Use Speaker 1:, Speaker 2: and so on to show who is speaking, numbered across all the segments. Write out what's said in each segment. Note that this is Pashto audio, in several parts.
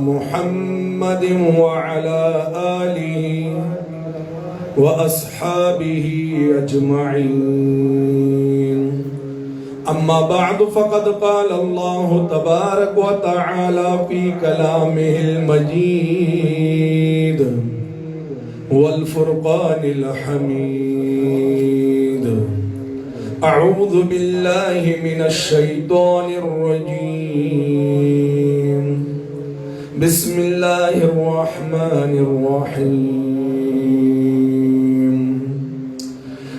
Speaker 1: محمد وعلى آله وأصحابه أجمعين أما بعد فقد قال الله تبارك وتعالى في كلامه المجيد والفرقان الحميد أعوذ بالله من الشيطان الرجيم بسم الله الرحمن الرحيم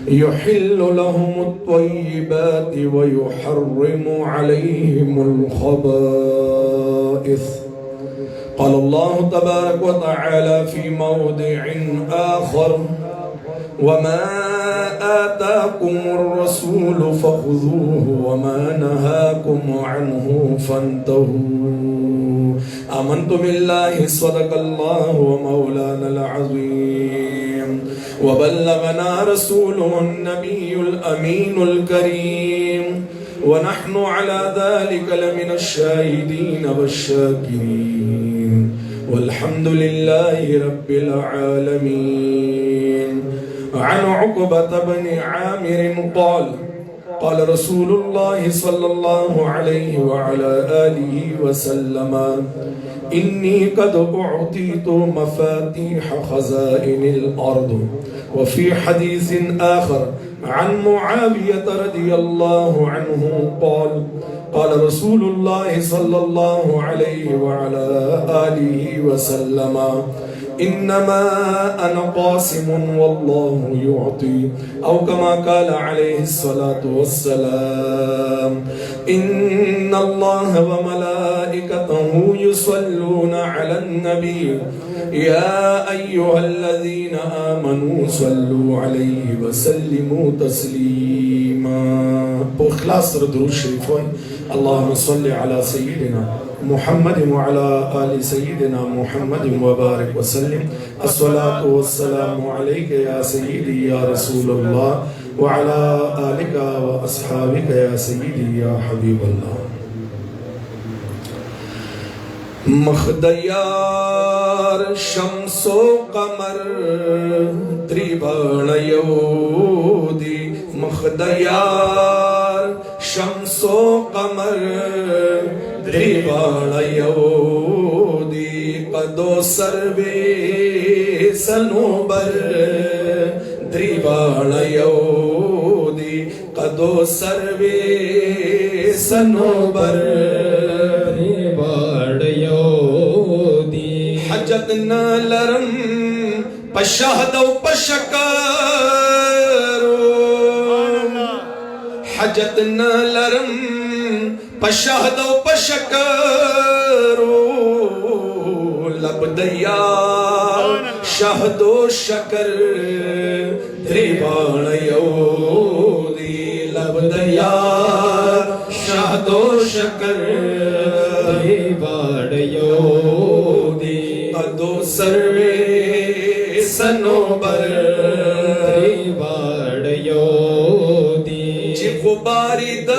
Speaker 1: يحل لهم الطيبات ويحرم عليهم الخبائث قال الله تبارك وتعالى في موضع آخر وما آتاكم الرسول فخذوه وما نهاكم عنه فانتهوا آمنت بالله صدق الله ومولانا العظيم وبلغنا رسوله النبي الأمين الكريم ونحن على ذلك لمن الشاهدين والشاكرين والحمد لله رب العالمين عن عقبة بن عامر قال رسول الله صلى الله عليه وعلى آله وسلم إني قد أعطيت مفاتيح خزائن الأرض وفي حديث آخر عن معاوية رضي الله عنه قال رسول الله صلى الله عليه وعلى آله وسلم إنما أنا قاسم والله يعطي أو كما قال عليه الصلاة والسلام إن الله وملائكته يصلون على النبي يا أيها الذين آمنوا صلوا عليه وسلموا تسليما بإخلاص درود الشريف اللهم صل على سيدنا محمد وعلى آل سيدنا محمد وبارك وسلم الصلاة والسلام عليك يا سيدي يا رسول الله وعلى آلك وأصحابك يا سيدي يا حبيب الله مخديار شمس وقمر त्रिभुवन योदी مخديار شمس وقمر त्रिभुवन योदी قدو सर्वे सनोबर त्रिभुवन योदी قدو सर्वे सनोबर हजत न लरम पशहदो पशकरो हजत न लरम पशहदो पशकरो लबदया शहदो शकर त्रिभुवन योदी लबदया शहदो शकर त्रिभुवन योदी अदो सर्वे सनोबर त्रिभुवन योदी जिगुबारिद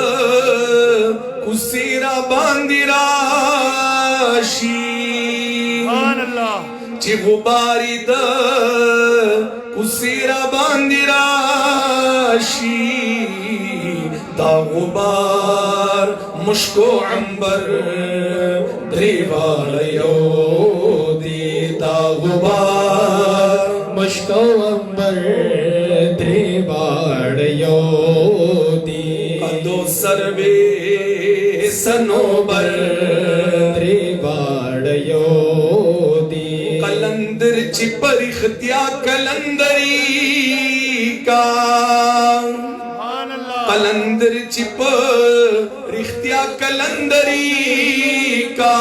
Speaker 1: कुसीरा बांदिराशी जिगुबारिद कुसीरा बांदिराशी तागुबार मुश्को अंबर त्रिभुवन योदी तागुबार मुश्को अंबर त्रिभुवन योदी अदो सर्वे सनोबर त्रिभुवन योदी कलंदर चिपर इख्तिया कलंदरी का कलंदर चिप रिख्तिया कलंदरी का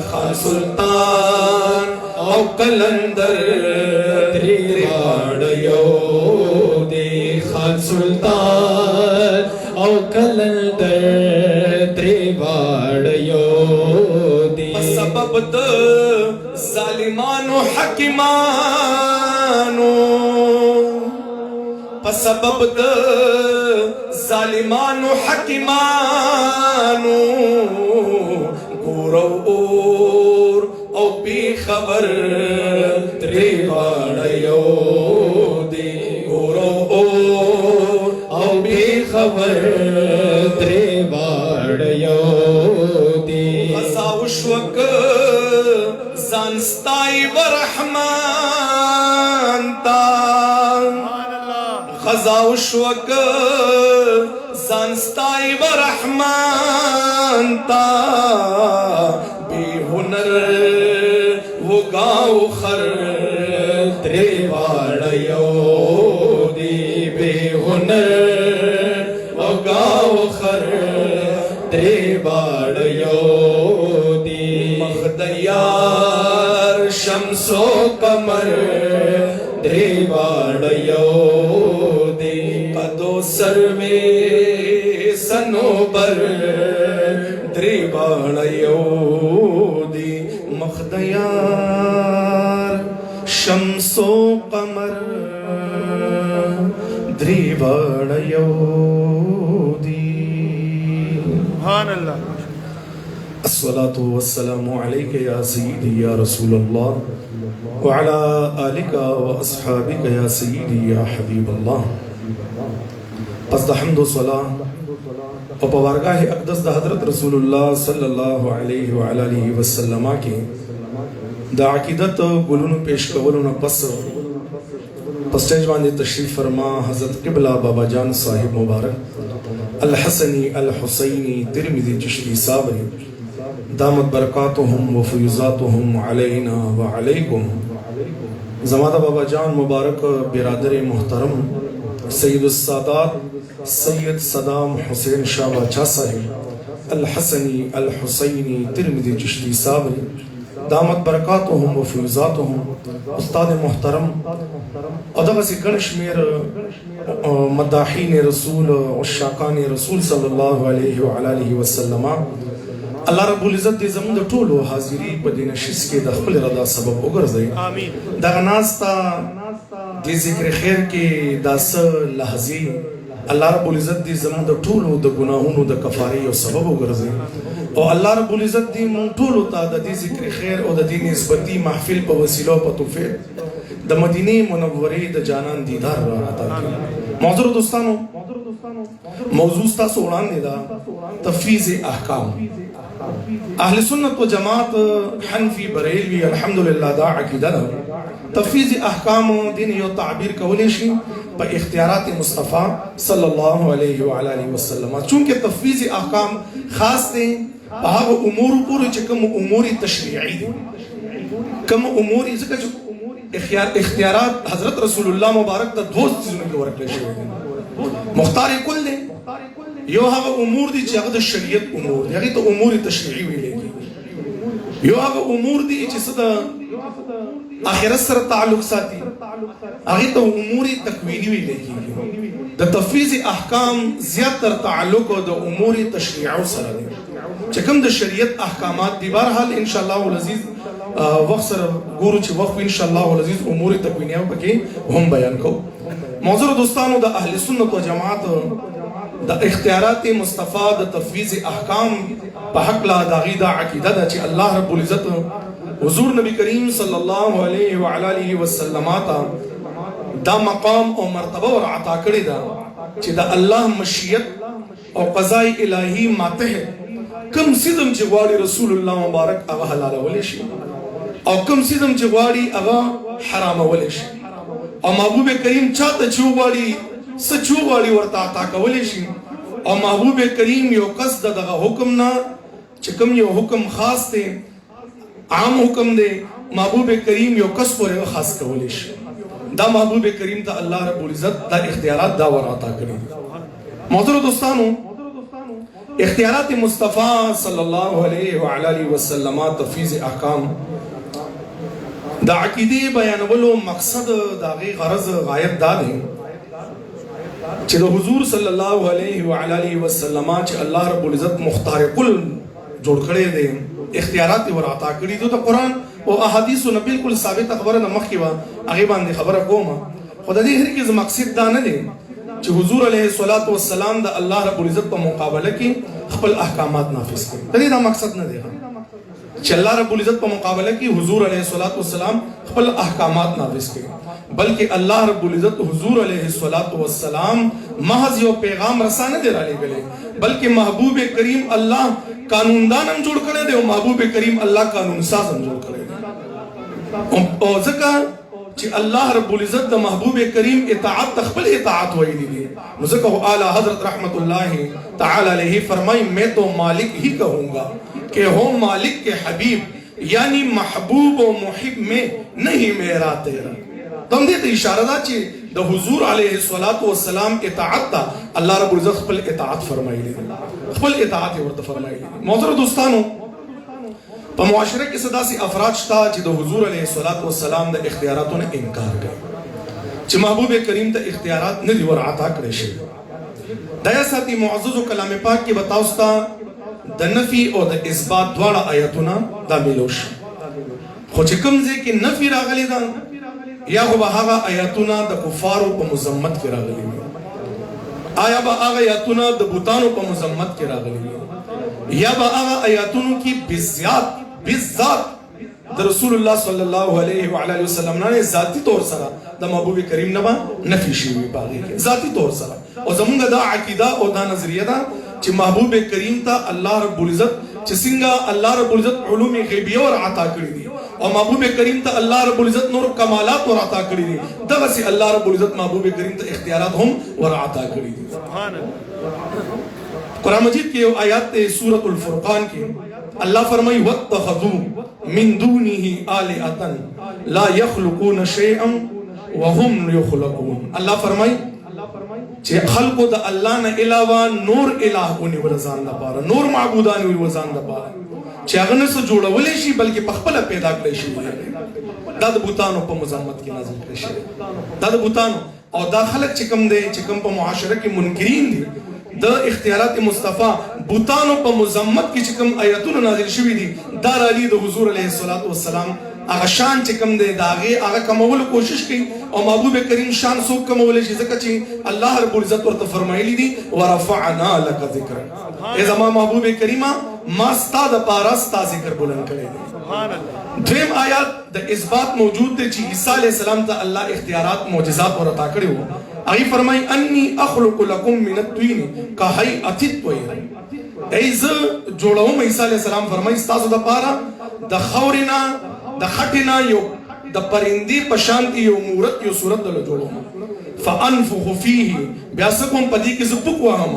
Speaker 1: खान सुल्तान और कलंदर त्रिभुवन योदी खान सुल्तान और कलंदर त्रिभुवन योदी सबब जालिमानो हकीमानो सबब जालिमानो हकीमानो اور او بی خبر تری واړه یو دی اور او بی خبر تری واړه یو دی غزا وشوک ځان ستای برحمان تا غزا وشوک ځان ستای برحمان تا بی هنر وګاو خر تری واړه یو دی بی هنر وګاو خر تری واړه یو دی مخدیار شمس و قمر تری واړه یو دی قدو سروي سنوبر تری واړه یو دی مخدیار شمس و قمر تری واړه یو دی
Speaker 2: سبحان الله
Speaker 1: الصلاة والسلام عليك يا سيدي يا رسول الله وعلى آلك وأصحابك يا سيدي يا حبيب الله پس د حمد و صلاة او په بارگاه اقدس د حضرت رسول الله صلی الله علیه و علیه وسلم کې د عقیدت ګلونو پیش کولو نه پس سټیج باندې تشریف فرما حضرت قبلہ بابا جان صاحب مبارک الحسنی الحسینی ترمذی چشتی صابری دامت برکاتهم و فیضاتهم علینا و علیکم زمادہ بابا جان مبارک برادر محترم سید السادات سید صدام حسین شاہ باچا صاحب الحسنی الحسینی ترمذی چشتی صابری دامت برکاتهم و فیضاتهم استاد محترم او دغسی گن شمیر مداحین رسول عشاقان رسول صلی اللہ علیہ وآلہ وسلم الله رب العزت دې زموږ د ټولو حاضری په دې نشست کې د خپل رضا سبب وګرځي
Speaker 2: آمین
Speaker 1: دغه ناستا د ذکر خیر کې داس لحظې الله رب العزت دې زموږ د ټولو د ګناهونو د کفارې او سبب وګرځي او الله رب العزت دې مونږ ټولو ته د دې ذکر خیر او د دې نسبتي محفل په وسیله او په توفیق د مدینه منورې د جانان دیدار را عطا کړي معذور دوستانو موضوع تاسو وړاندې ده تفویض احکام اهل سنت و جماعت حنفی بریلوی الحمدللہ دا عقیدہ ده تفویض احکام دین یو تعبیر کولی شي په اختیارات مصطفی صلی الله علیه و آله وسلم چونکه تفویض احکام خاص دي په هغه امور پورې چې کوم امور تشریعي دي کوم امور ځکه چې اختیارات حضرت رسول الله مبارک ته دوه چیزونه کې ورکړل شوی دي مختار کل دي یو هغه امور دي چې هغه د شریعت امور دي هغه ته امور تشریعي ویل دي یو هغه امور دي چې څه د اخرت سره تعلق ساتي هغه ته امور تکوینی ویل کیږي د تفویض احکام زیاتره تعلق د امور تشریعي سره دي چې کوم د شریعت احکامات دي بهرحال ان شاء الله العزیز وخت سره ګورو چې وخت ان شاء الله العزیز امور تکوینیه پکې هم بیان کوو معذور دوستانو د اهل سنت و جماعت د اختیارات مصطفی د تفویض احکام په حق لا داغي دا عقیده ده چې الله رب العزت حضور نبی کریم صلی الله علیه و آله وسلم دا مقام او مرتبه ور عطا کړی ده چې د الله مشیت او قضاء الهی ماتحت کم سیدم چې غواړي رسول الله مبارک هغه حلال ولې شي او کم سیدم چې غواړي هغه حرام ولې شي او محبوب کریم چاته چې غواړي سچو غواړي ورته عطا کولی شي او محبوب کریم یو قصد دغه حکم نه چې کوم یو حکم خاص دی عام حکم دی محبوب کریم یو قصد پورې خاص کولی شي دا محبوب کریم ته الله رب العزت دا اختیارات دا ور عطا کړی معذور دوستانو اختیارات مصطفی صلی الله علیه و آله وسلم تفویض احکام دا عقیده بیانولو مقصد داغه غرض غایب دا دی چې د حضور صلی الله علیه و آله وسلم چې الله رب العزت مختار کل جوړ کړی دی اختیارات ور عطا کړی دي د قران او احادیثو نه بالکل ثابت خبره نه مخکې و هغه باندې خبره کوم خدای دې هر کیز مقصد دا نه دی چې حضور علیه الصلاۃ والسلام د الله رب العزت په مقابله کې خپل احکامات نافذ کړي دا مقصد نه دی چې الله رب العزت په مقابله کې حضور علیه الصلاۃ والسلام خپل احکامات نافذ کړي، بلکې الله رب العزت حضور علیه الصلاۃ والسلام محض یو پیغام رسانه دی را لېږلی، بلکې محبوب کریم الله قانوندان هم جوړ کړی دی او محبوب کریم الله قانون ساز هم جوړ کړی دی. او ځکه چې الله رب العزت د محبوب کریم اطاعت خپل اطاعت ویلی دی، نو ځکه اعلی حضرت رحمت اللہ تعالی علیہ فرمائی میں تو مالک ہی کہوں گا کہ ہو مالک کے حبیب، یعنی محبوب و محب میں نہیں میرا تیرا. تم دې ته اشاره ده چې د حضور علیه الصلاۃ والسلام اطاعت ته الله رب العزت خپل اطاعت فرمایلی، خپل اطاعت ورته فرمایلی. محترم دوستانو، په معاشره کې څه داسې افراد شته چې د حضور علیه الصلاۃ والسلام د اختیاراتو نه انکار کوي، چې محبوب کریم ته اختیارات نه دي ورعطا کړی شوي. دا یې ساتي معززو کلام پاک کې به تاسو ته د نفي او د اثبات دواړه آیتونه دا میلو شي، خو چې کوم ځای کې نفي راغلی ده یا خو به هغه آیاتونه د کفارو په مذمت کې راغلي وي، آیا به هغه آیاتونه د بوتانو په مذمت کې راغلي وي، یا به هغه آیاتونو کې بالذات د رسول الله صلی الله علیه و علیه وسلم نه ذاتی طور سره د محبوب کریم نه نفي شوی باغی کې ذاتی طور سره. او زمونږ دا عقیده او دا نظریه ده چې محبوب کریم ته الله رب العزت چې څنګه الله رب العزت علوم غیبیه ور عطا کړی دي او محبوب کریم ته الله رب العزت نور کمالات ور عطا کړی دي، دغه سي الله رب العزت محبوب کریم ته اختیارات هم ور عطا کړی دي. سبحان الله. قرآن مجید کې یو آیات ته سورۃ الفرقان کې الله فرمایي واتخذوا من دونه آلهة لا يخلقون شيئا وهم يخلقون. الله فرمایي چې خلقو د الله نه علاوه نور الهونه ورزان لپاره، نور معبودان ورزان لپاره چې هغه نه څه جوړولی شي بلکې په خپله پیدا کړی شي. دا د بوتانو په مذمت کې نازل کړی شوی، دا د بوتانو. او دا خلک چې کوم دی چې کوم په معاشره کې منکرین دي د اختیارات مصطفی بوتانو په مذمت کې چې کوم آیتونه نازل شوي دي، دا رالی د حضور علیه الصلاۃ والسلام هغه شان چې کوم دی د هغه کمولو کوشش کوي او محبوب کریم شان څوک کمولی شي، ځکه چې الله رب العزت ورته فرمایلی دي ورفعنا لك ذکرک، ای زما محبوب کریمه ما ستا د پاره ستا ذکر بلند کړی دی. دویم آیات د اثبات موجود دی چې عیسی علیه السلام ته الله اختیارات معجزات ورعطا کړي وو. هغې فرمایي انی اخلق لکم من الطین کهیئة الطیر، ای زه جوړوم عیسی علیه السلام فرمایي ستاسو دپاره د خاورې نه د خټې نه یو د پرندې په شانتې یو مورت یو صورت دله جوړوم، فانفخ فیه، بیا څه کوم په دې کې زه پوک وهم،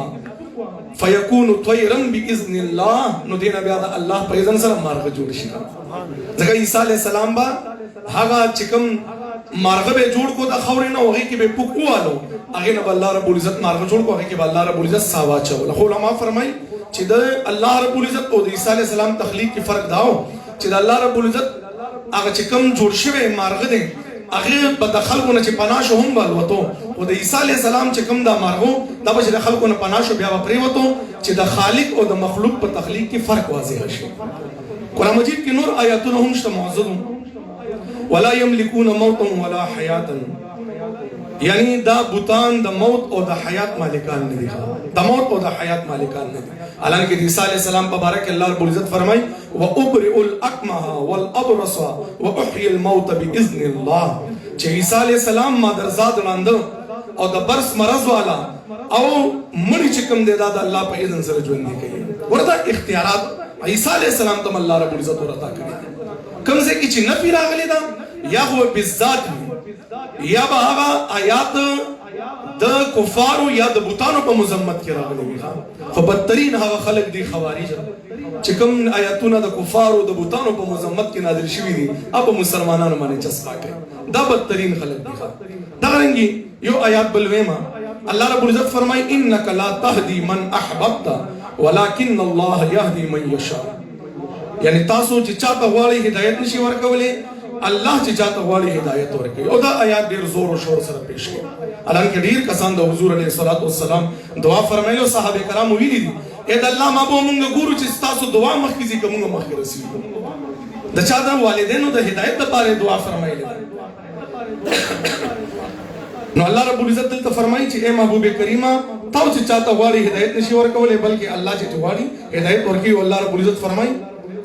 Speaker 1: فیکون طیرا باذن الله، نو دې نه بیا د الله په اذن سره مارغه جوړ شي. ځکه عیسی علیه السلام به هغه چې کوم مارغه به جوړ کو د خاورې نه هغې کې به پوک ووالو، هغې نه به الله رب العزت مارغه جوړ کو، هغې کې به الله رب العزت سا واچوله. خو علما فرمایي چې د الله رب العزت او د عیسی علیه السلام تخلیق کې فرق دا و چې د الله رب العزت هغه چې کوم جوړ شوی مارغه دی هغه به د خلکو نه چې پناه شو هم به الوتو، خو د عیسی علیه السلام چې کوم دا مارغه دا به چې د خلکو نه پناه شو بیا به پرېوتو، چې د خالق او د مخلوق په تخلیق کې فرق واضح شي. قرآن مجید کې نور آیاتونه هم شته معززو، ولا یملکون موتا ولا حیاتا، یعنی دا بوتان د موت او د حیات مالکان نه دي، د موت او د حیات مالکان نه دي. حالانکه د عیسی علیه السلام په باره کې الله رب العزت فرمایي وابرئ الاکمه والابرص واحیي الموت باذن الله، چې عیسی علیه السلام مادرزاد ړانده او د برس مرض والا او مړي چې کوم دی دا د الله په اذن سره ژوندي کوي. ورته اختیارات عیسی علیه السلام ته الله رب العزت ورعطا کړي. کوم ځای کې چې نفي راغلی ده یا خو بالذات یا به هغه آیات د کفارو یا د بوتانو په مذمت کې راغلي وي، خو بدترین هغه خلک دي خوارج چې کوم آیاتونه د کفارو د بوتانو په مذمت کې نازل شوي دي هغه مسلمانانو باندې چسپا کوي، دا بدترین خلک دي. دغه رنګې یو آیات بل ویمه الله رب العزت فرمایي انک لا تهدی من احببت ولکن الله یهدی من یشاء، یعنی تاسو چې چاته غواړئ هدایت نشي ورکولی، الله چې چاته غواړي هدایت ورکوي. او دا آیات ډېر زور او شور سره پیش کړي. حالانکه ډېر کسان د حضور علیه الصلاۃ والسلام دعا فرمایلي او صحابه کرامو ویلي دي ای د الله ما به مونږ ګورو چې ستاسو دعا مخکې ځي که مونږ مخکې رسېږو. د چا د والدینو د هدایت دپاره دعا فرمایلې ده. نو الله رب العزت دلته فرمایي چې ای محبوب کریمه تاسو چې چاته غواړي هدایت نشي ورکولی، بلکې الله چې غواړي هدایت ورکوي. الله رب العزت فرمایي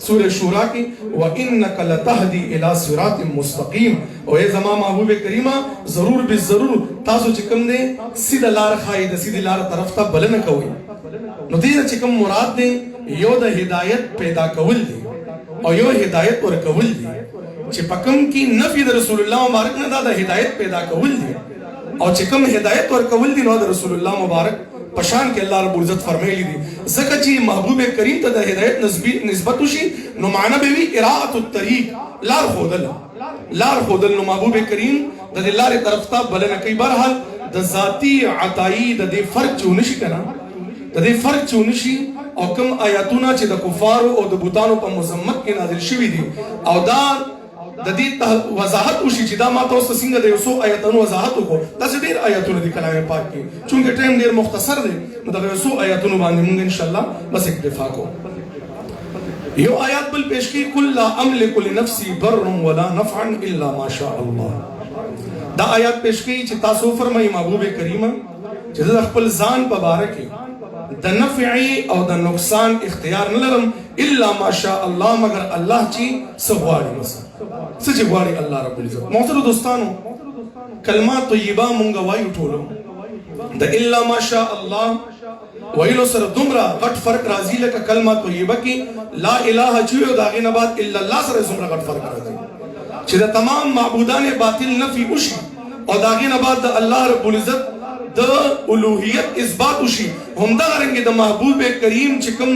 Speaker 1: سورہ شورا کی وَإِنَّكَ لَتَهْدِي إِلَى صِرَاطٍ مُسْتَقِيمٍ او اے زما محبوب کریمہ ضرور بالضرور تاسو چې کوم دی سیده لار خای د سیده لار طرف ته بلنه کوي نو دې چې کوم مراد دی یو د هدایت پیدا کول دی او یو هدایت ورکول دی چې پکم کی نفی د رسول الله مبارک نه دا د هدایت پیدا کول دی او چې کوم هدایت ورکول دی نو د رسول الله مبارک پشان کې الله رب العزت فرمایلی دي ځکه چې محبوب کریم ته د هدایت نسبت وشي نو معنی به وي اراءة الطريق لار خودل نو محبوب کریم د دې لارې طرف ته بلنه کوي بهرحال د ذاتی عطایي د دې فرق چونشي کنه د دې فرق چونشي او کوم آیاتونه چې د کفارو او د بوتانو په مذمت کې نازل شوي دي او دا د دې وضاحت وشي چې دا ما تاسو څنګه د یو څو آیاتونو وضاحت وکړو تاسو ډېر آیاتونه د کلام پاک کې چونکه ټایم ډېر مختصر دی نو دا یو څو آیاتونو باندې موږ ان شاء الله بس اکتفا کوو یو آیات بل پیش کی کل لا املک لنفسی ضر ولا نفعا الا ما شاء الله دا آیات پیش کی چې تاسو فرمایي محبوب کریم چې د خپل ځان په باره کې د نفع او د نقصان اختیار نه لرم الا ما شاء الله مگر الله چې سغواړي مثلا څه غواړي الله رب العزت محترم دوستانو کلمات طیبه مونږ وایو ټولو د الا ما شاء الله ویلو سره دومره غټ فرق راځي لکه کلمات طیبه کې لا اله چې دا غي نه بعد الا الله سره دومره غټ فرق راځي چې د تمام معبودان باطل نفي وشي او دا غي نه بعد د الله رب العزت د الوهیت اثبات وشي هم دا رنګ د محبوب کریم چې کوم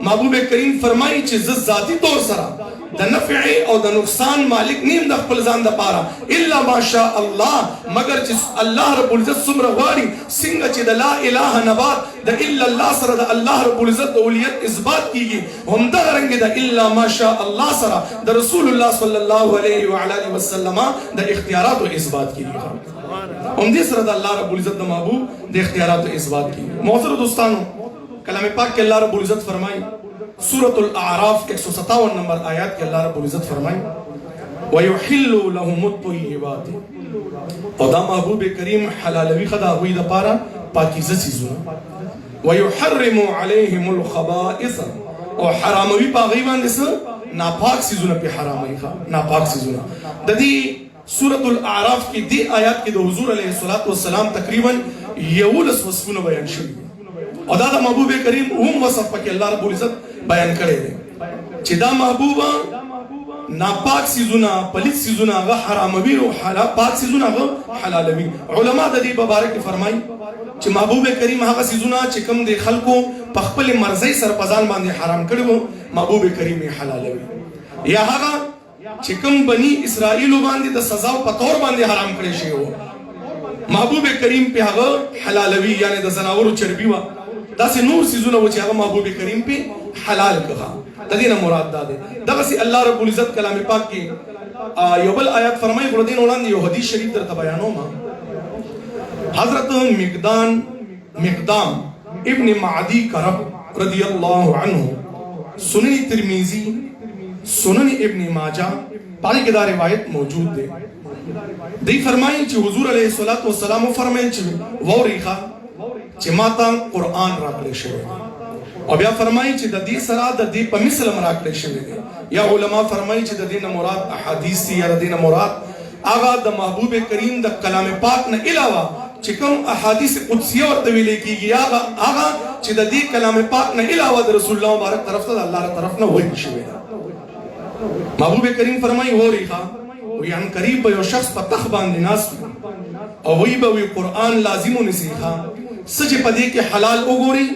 Speaker 1: محبوب کریم فرمایي چې ذاتی طور سره د نفع او د نقصان مالک نیم د خپل ځان د پاره الا ماشاء الله مگر چې الله رب العزت څومره غواړي څنګه چې د لا اله نه بعد د الا الله سره د الله رب العزت د اولویت اثبات کیږي هم دا رنګ د الا ماشاء الله سره د رسول الله صلی الله علیه و علیه وسلم د اختیارات او اثبات کیږي هم دې سره د الله رب العزت د محبوب د اختیارات او اثبات کیږي محترم دوستانو کلام پاک کې الله رب العزت فرمایي سورة الاعراف 157 نمبر آیات کے اللہ رب العزت فرمائیں وَيُحِلُّ لَهُمُ الطُّيِّبَاتِ او دا محبوب کریم حلالوی خدا ہوئی دا پارا پاکیزہ چیزونا وَيُحَرِّمُ عَلَيْهِمُ الْخَبَائِثَ او حراموی پا غیبان دیسا ناپاک چیزونا پی حراموی خواہ ناپاک چیزونا دا دی سورة الاعراف کی دی آیات کی دا حضور علیہ السلام تقریباً یولس وصفون بیان شوی او دا محبوب کریم هم وصف پاکی اللہ رب العزت بیان کرے دے چې دا محبوبا ناپاک سیزونا پلیت سیزونا غا حراموی و پاک سیزونا غا حلالوی علماء دا دی ببارک فرمائی چې محبوب کریم هغه سیزونا چې کم دی خلقو پخپل مرزی سرپزان باندې حرام کړو محبوب کریم حلالوی یا هغه چې کم بنی اسرائیلو باندې د سزا په تور باندې حرام کړی شی وو محبوب کریم په هغه حلالوی یعنی د زناورو چربی وا دا سه نور سيزونه و چې هغه محبوب کریم په حلال کړه د دې نه مراد ده دغه سي الله رب العزت کلام پاک کې یو بل آیات فرمایي ګور دین وړاندې یو حدیث شریف درته بیانوم حضرت مقدام ابن معدی کرب رضی الله عنه سنن ترمذی سنن ابن ماجہ پای کې دا روایت موجود ده دی فرمایي چې حضور علیه الصلاۃ والسلام فرمایي چې وریخه چې ماته قرآن راکړی شوی او بیا فرمایي چې د دې سره د دې په مثل راکړی شوی دی یا علما فرمایي چې د دې نه مراد احادیث دي یا د دې نه مراد هغه د محبوب کریم د کلام پاک نه علاوه چې کوم احادیث قدسیه ورته ویل کېږي هغه چې د دې کلام پاک نه علاوه د رسول الله مبارک طرف ته الله طرف نه وایي شوی دی محبوب کریم فرمایي وریخه وی ان قریب یو شخص په تخ باندې ناس او وی به وی قرآن لازم ونسیخه سچ پدې کې حلال وګوري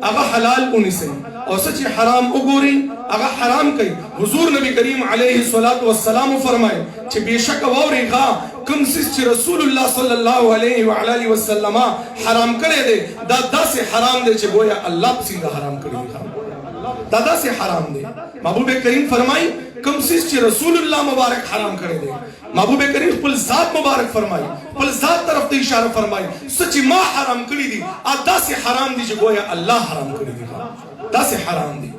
Speaker 1: هغه حلال ونسي او سچ حرام وګوري هغه حرام کوي حضور نبی کریم علیه الصلاۃ والسلام فرمایي چې بشک وریغه کوم چې رسول الله صلی الله علیه و علیه وسلم حرام کړی دی دا داسې حرام دی چې گویا الله څنګه حرام کړی دی دا داسې حرام دی محبوب کریم فرمایي کوم چې رسول الله مبارک حرام کړی دی محبوب کریم خپل ذات مبارک فرمایي خپل ذات طرف ته اشاره فرمایي سچ ما حرام کړی دي داسې حرام دي چې گویا الله حرام کړی دي داسې حرام دي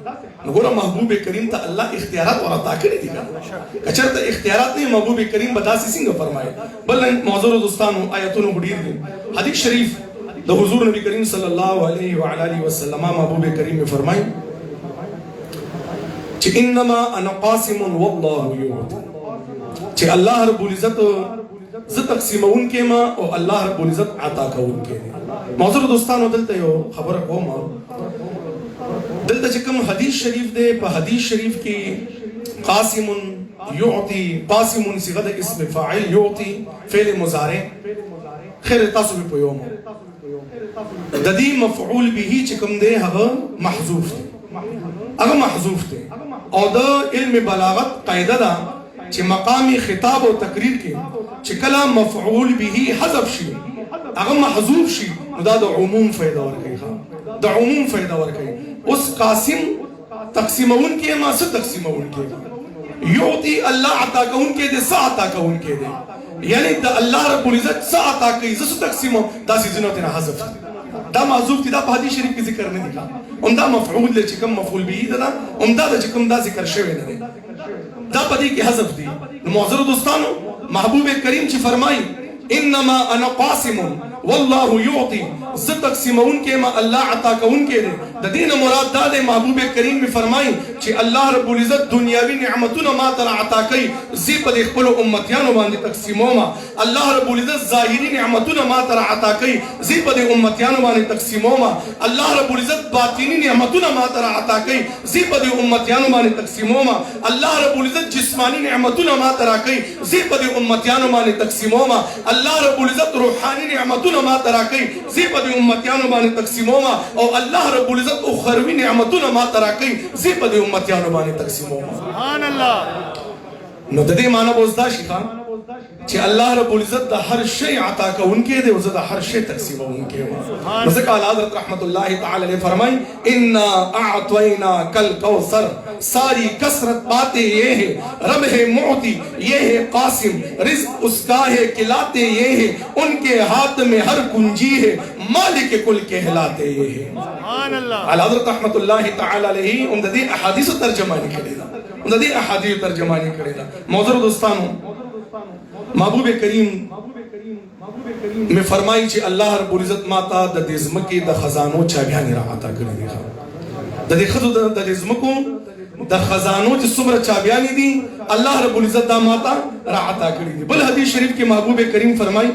Speaker 1: نګوره محبوب کریم ته الله اختیارات ورته کړی دي کچرته اختیارات نه محبوب کریم به داسې څنګه فرمایي بل معذور دوستانو آیاتونو ډیر دي حدیث شریف د حضور نبی کریم صلی الله علیه و علیه وسلم محبوب کریم فرمایي چې انما انا قاسم والله يعطي، چې الله رب العزت ز تقسیمون کې ما او الله رب العزت عطا کوون کې. معذر دوستانو دلته یو خبره کوم، دلته چې کوم حدیث شریف دی په حدیث شریف کې قاسم يعطي، قاسم صيغه د اسم فاعل، يعطي فعل مضارع. خیر تاسو په یوم د دې مفعول به چې کوم دی هغه محذوف دی، هغه محذوف دی. او د علم بلاغت قاعده ده چې مقام خطاب او تقریر کې چې کله مفعول به حذف شي هغه محذوف شي نو دا د عموم فائدہ ورکوي، د عموم فائدہ ورکوي. اوس قاسم تقسیمون کې ما څه تقسیمون کې یعطي الله عطا کوون کې دي، څه عطا کوون کې دي، یعنی د الله رب العزت څه عطا کوي څه تقسیمو دا سيزونه ته حذف دا معذوف دي، دا په حدیث شریف کې ذکر نه دي. دا مفعول له چې کوم مفعول به ده دا چې کوم دا ذکر شوی نه دی دا په دې کې حذف دي. نو معذر دوستانو محبوب کریم چې فرمایي انما انا قاسم والله يعطي، ز تقسیمون کې ما الله عطا کوون کې دي. د دین مراد دا دی محبوب کریم می فرمایي چې الله رب العزت دنیاوی نعمتونه ما تر عطا کوي زی په خپل امتیانو باندې تقسیموم. الله رب العزت ظاهری نعمتونه ما تر عطا کوي زی په امتیانو باندې تقسیموم. الله رب العزت باطینی نعمتونه ما تر عطا کوي زی په امتیانو باندې تقسیموم. الله رب العزت جسمانی نعمتونه ما تر کوي زی په امتیانو باندې تقسیموم. الله رب العزت روحانی نعمتونه ما تر کوي زی په امتیانو باندې تقسیموم. او الله رب العزت اخروی نعمتونه ما تر کوي زی په امتیانو باندې تقسیموم.
Speaker 2: سبحان الله.
Speaker 1: نو د دې معنی بوزدا شي چې الله رب العزت د هر شی عطا کوونکی دی او زه د هر شی تقسیمونکی یم. نو ځکه اعلی حضرت رحمت الله تعالی علیہ فرمائی انا اعطینا کل کوثر، ساری کثرت باتیں یہ ہے رب ہے معطی یہ ہے قاسم، رزق اس کا ہے کھلاتے یہ ہے ان کے ہاتھ میں ہر کنجی ہے مالک کل کہلاتے یہ ہے.
Speaker 2: سبحان الله.
Speaker 1: اعلی حضرت رحمت الله تعالی علیہ ان د دې احادیث ترجمه کړي دا، ان د دې احادیث ترجمه کړي دا. معذر دوستانو محبوب کریم میں فرمائی چې الله رب العزت ماتا د دې ځمکې د خزانو چابیانې را عطا کړې دي. د دې خزو د دې ځمکو د خزانو چې څومره چابیانې دي الله رب العزت دا ماتا را عطا کړې دي. بل حدیث شریف کې محبوب کریم فرمائی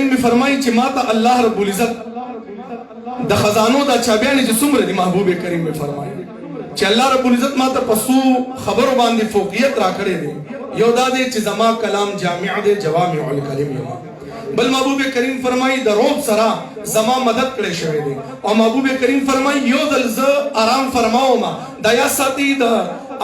Speaker 1: میں فرمائی چې ماتا الله رب العزت د خزانو د چابیانې چې څومره دي محبوب کریم میں فرمائی چې الله رب العزت ماته پسو خبرو باندې فوقیت را کړې دي. یو دا دی چې زما کلام جامع دی جوامع الکلم یم. بل محبوب کریم فرمایي د روب سره زما مدد کړی شوی دی. او محبوب کریم فرمایي یو ځل زه آرام فرماوم دا یا ساتي د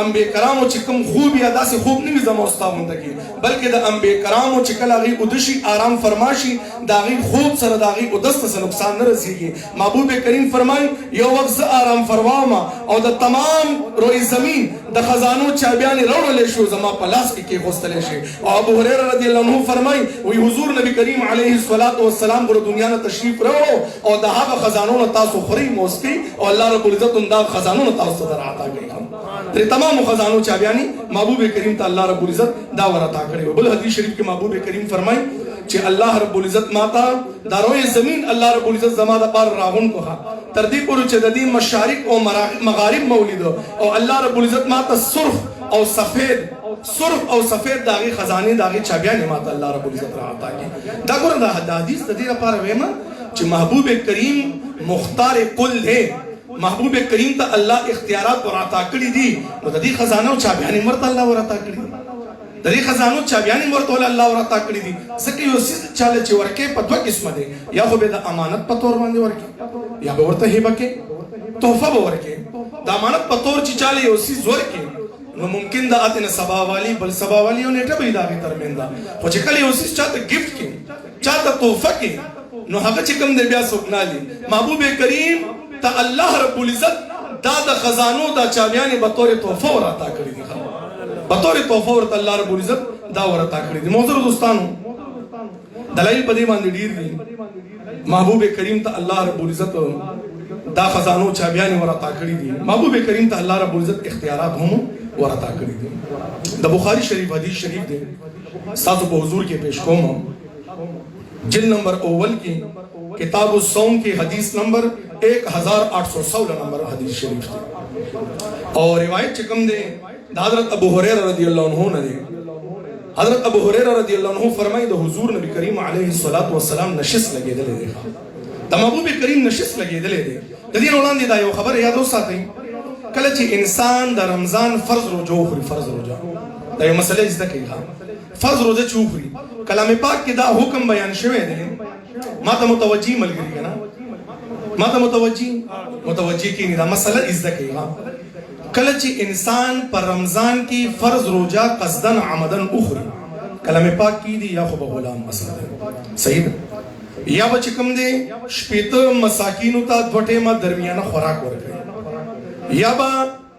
Speaker 1: انبیاء کرامو چې کوم خوب یا داسې خوب نه وي زما استا مونږ کې، بلکې د انبیاء کرامو چې کله هغوی ودشي آرام فرماشي د هغوی خوب سره د هغوی ودس ته څه نقصان نه رسېږي. محبوب کریم فرمایي یو وخت زه آرام فرماوم او د تمام روی زمین د خزانو چابیانې راوړلی شو زما په لاس کې کېښودلی شي. او ابو هریره رضی الله عنه فرمایي وایي حضور نبی کریم علیه الصلاة والسلام ګوره دنیا نه تشریف راوړو او د هغه خزانو نه تاسو خورئ موسکئ او الله رب العزت هم دا خزانو نه تاسو ته درعطا کوي. تمام خزانو چابیانی محبوب کریم ته الله رب العزت دا ورعطا کړی. بل حدیث شریف کې محبوب کریم فرمایي چې الله رب العزت ماته دا روی زمین الله رب العزت زما د پاره راغون کوه تر دې پورې چې د دې مشارق او مغارب مولید او الله رب العزت ماته سرخ او سفید داغي خزانه داغي چابیانې ماته الله رب العزت راعطا کړي. دا ګوره دا حدیث د دې لپاره وایم چې محبوب کریم مختار کل ہے. محبوب کریم ته الله اختیارات ورعطا کړي دي. نو د دې خزانه او چابیانې مرته الله ورعطا کړي دي. د دې خزانو چابیانې مرته الله ورعطا کړي دي. ځکه یو څه چاله چې ورکې په دوه قسمه دي، یا خو به د امانت په تور باندې ورکې یا به ورته هبه کې تحفه به ورکې. د امانت په تور چې چاله یو څه ورکې نو ممکن دا اتنه سبا والی بل سبا والی او نیټه به دا غي ترمنده. خو چې کله یو څه چاته گیفت کې چاته تحفه کې نو هغه چې کوم دی بیا سوکنالي. محبوب کریم ته الله رب العزت دا د خزانو دا چابیانې به طور تحفه ورعطا کړي دي. به طور تحفه ورته الله رب العزت دا ورعطا کړي دي. معذر دوستانو دلایل په دې باندې ډیر دي. محبوب کریم ته الله رب العزت دا خزانو چابیانې ورعطا کړي دي. محبوب کریم ته الله رب العزت اختیارات هم ورعطا کړي دي. د بخاری شریف حدیث شریف دی تاسو په حضور کې پیش کوم. جلد نمبر اول کې کتاب الصوم کی حدیث نمبر 1816 نمبر حدیث شریف تھی. और रिवायत चिकम दे हजरत अबू हुरैरा रदियल्लाहु अन्हु ने दे हजरत अबू हुरैरा रदियल्लाहु अन्हु फरमाई द हुजूर नबी करीम अलैहिस्सलातु वस्सलाम नशिस लगे दले दे त महबूब करीम नशिस लगे दले दे د دې وړاندې دا یو خبر یاد وساتئ کله چې انسان د رمضان فرض روزه خوري فرض روزه دا یو مسله زده کوي فرض روزه چوخري کلام پاک کې دا حکم بیان شوی دی ما ته متوجي ملګری کنه ما ته متوجي کې دا مسله زده کوي کله چې انسان پر رمضان کې فرض روزه قصدن عمدن اخري کلام پاک کې دی یا خو به غلام مسله صحیح ده یا به کوم دی شپېته مساکینو ته دوه ټیمه درمیانه خوراک ورکړي یا به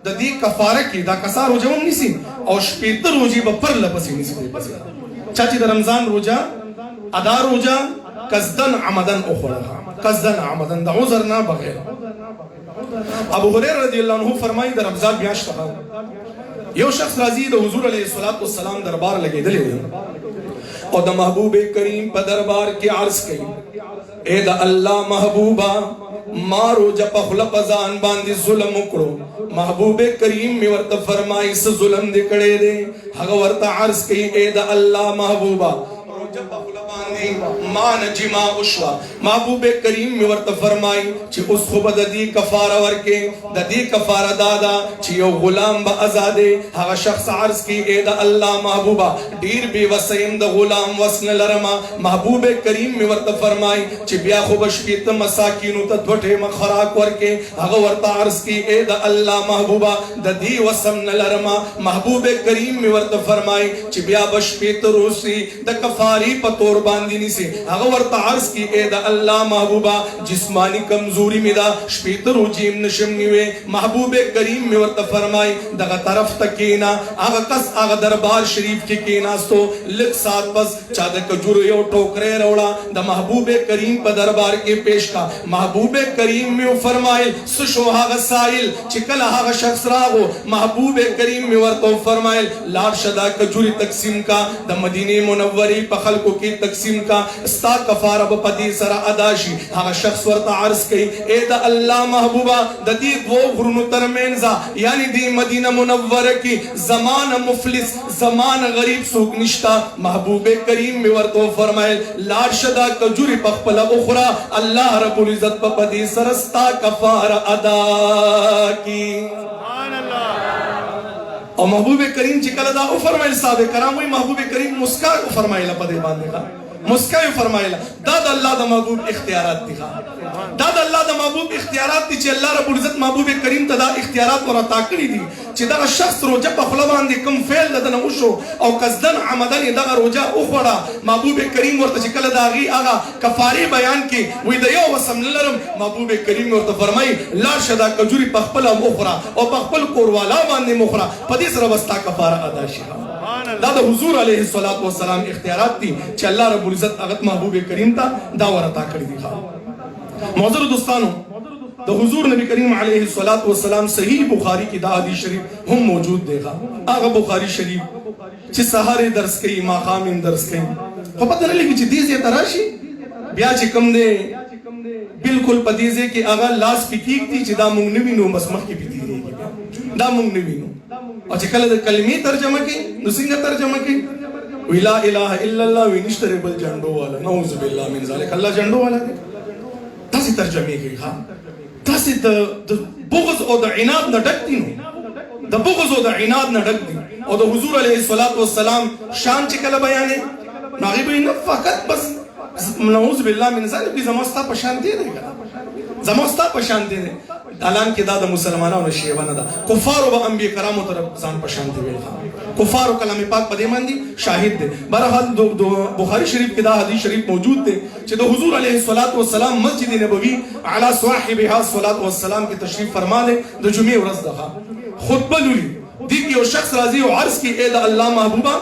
Speaker 1: د دې کفاره کې دا کسا روزه هم نیسي او شپېته روزې به پرله پسې نیسي چا چې د رمضان روزه ادا روزه قصدن عمدن اخرى قصدن عمدن د عذر نه بغیر ابو هريره رضی الله عنه فرمایي د رمضان میاشت یو شخص راځي د حضور علیه الصلاۃ والسلام دربار لګیدلی او د محبوب کریم په دربار کې عرض کړي اے د الله محبوبا مارو جپ خلق ځان باندې ظلم وکړو محبوب کریم می ورته فرمایي س ظلم دې کړي دي هغه ورته عرض کړي اے د الله محبوبا جب باندې مان جما وشوا محبوب کریم می ورته فرمایي چې اوس خو بد دي کفاره ورکې د دې کفاره دادا چې یو غلام به آزادې هغه شخص عرض کی اے د الله محبوبا ډیر بي وسیم د غلام وسن لرما محبوب کریم می ورته فرمایي چې بیا خو بشپیت مساکینو ته دوټه مخراک ورکې هغه ورته عرض کی اے د الله محبوبا د دې وسم لرما محبوب کریم می ورته فرمایي چې بیا بشپیت روسي د کفاره په تور باندې نيسي هغه ورته عرض کی اے د الله محبوبا جسمانی کمزوری می دا شپېته روزې نشم نیوي محبوب کریم می ورته فرمای دغه طرف تکینا هغه کس هغه دربار شریف کې کیناستو لک سات پس چا د کجور یو ټوکرې راوړه د محبوب کریم په دربار کې پیش کا محبوب کریم می فرمایل سشو هغه سائل چې کله هغه شخص راغو محبوب کریم می ورته فرمایل لاړ شدا کجوري تقسیم کا د مدینه منورې په خلکو کې تقسیم کا ستا کفاره په پدی سره ادا شي هغه شخص ورته عرض کوي اے د الله محبوبا د دې دوه غرونو ترمنځ یعنی د مدینه منوره کې زمان مفلس زمان غریب څوک نشتا محبوب کریم می ورته فرمایل لاړ شدا کجوري په خپل اخرى الله رب العزت په پدی سره ستا کفاره ادا کی سبحان الله او محبوب کریم چې کله دا او فرمایل صاحب کرام وي محبوب کریم مسکا فرمایله په دې باندې مسکای فرمایله دا د الله د محبوب اختیارات دي دا د الله د محبوب اختیارات دي چې الله رب العزت محبوب کریم ته دا اختیارات ورته کړی دي چې دا شخص روزه په خپل باندې کوم فعل دنه وشو او قصدن عمدن دا روزه او خوړه محبوب کریم ورته چې کله دا غي هغه کفاره بیان کې وې د یو وسم لرم محبوب کریم ورته فرمای لا شدا کجوري په خپل مخره او په خپل کوروالا باندې مخره په دې سره وستا کفاره ادا شي دا د حضور علیه الصلاۃ والسلام اختیارات دي چې الله رب العزت هغه محبوب کریم ته دا ورته کړی دي معذر دوستانو د حضور نبی کریم علیه الصلاۃ والسلام صحیح بخاری کې دا حدیث شریف هم موجود دی هغه بخاری شریف چې سحر درس کوي ماقام درس کوي خو پته نه لګي چې دې زه تراشي بیا چې کوم دی بالکل پدیزه کې هغه لاس پکېک دي چې دا مونږ نه وینو بس مخ کې پکې دا مونږ نه وینو او چې کله د کلمې ترجمه کوي نو څنګه ترجمه کوي وی لا اله الا الله وی نشته بل جنډو والا نعوذ بالله من ذلک الله جنډو والا تاسو ترجمه کوي ها تاسو د بغض او د عناد نه ډک دي نو د بغض او د عناد نه ډک دي او د حضور علیه الصلاۃ والسلام شان چې کله بیانې نو هغه نه فقط بس نعوذ بالله من ذلک زماستا په شان دي زماستا په شان دي اعلان کې دا د مسلمانانو شیوه نه ده کفارو به انبیاء کرامو طرف ځان په شان دي ویل کفارو کلام پاک په دې باندې شاهد دي بهرحال د بخاری شریف کې دا حدیث شریف موجود دی چې د حضور علیه الصلاۃ والسلام مسجد نبوي علی صاحبها الصلاۃ والسلام کې تشریف فرماله د جمعې ورځ ده خطبه لولي دي کې یو شخص راځي او عرض کې اے د الله محبوبا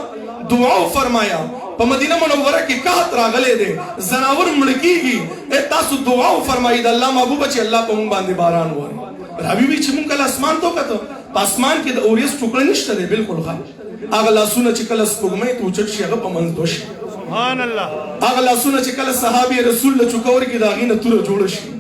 Speaker 1: دعا فرمایا په مدینه منوره کې قحط راغلی دی زناور مړ کیږي تاسو دعا فرمایي د الله محبوبه چې الله په موږ باندې باران وایي راوي وی چې موږ کله اسمان ته وکړو په اسمان کې د اوریس ټوکړه نشته دی بالکل ښه هغه لاسونه چې کله سپوږمۍ ته اوچت شي هغه په منځ دوشي سبحان الله هغه لاسونه چې کله صحابي رسول له چوکور کې داغې نه توره جوړه شي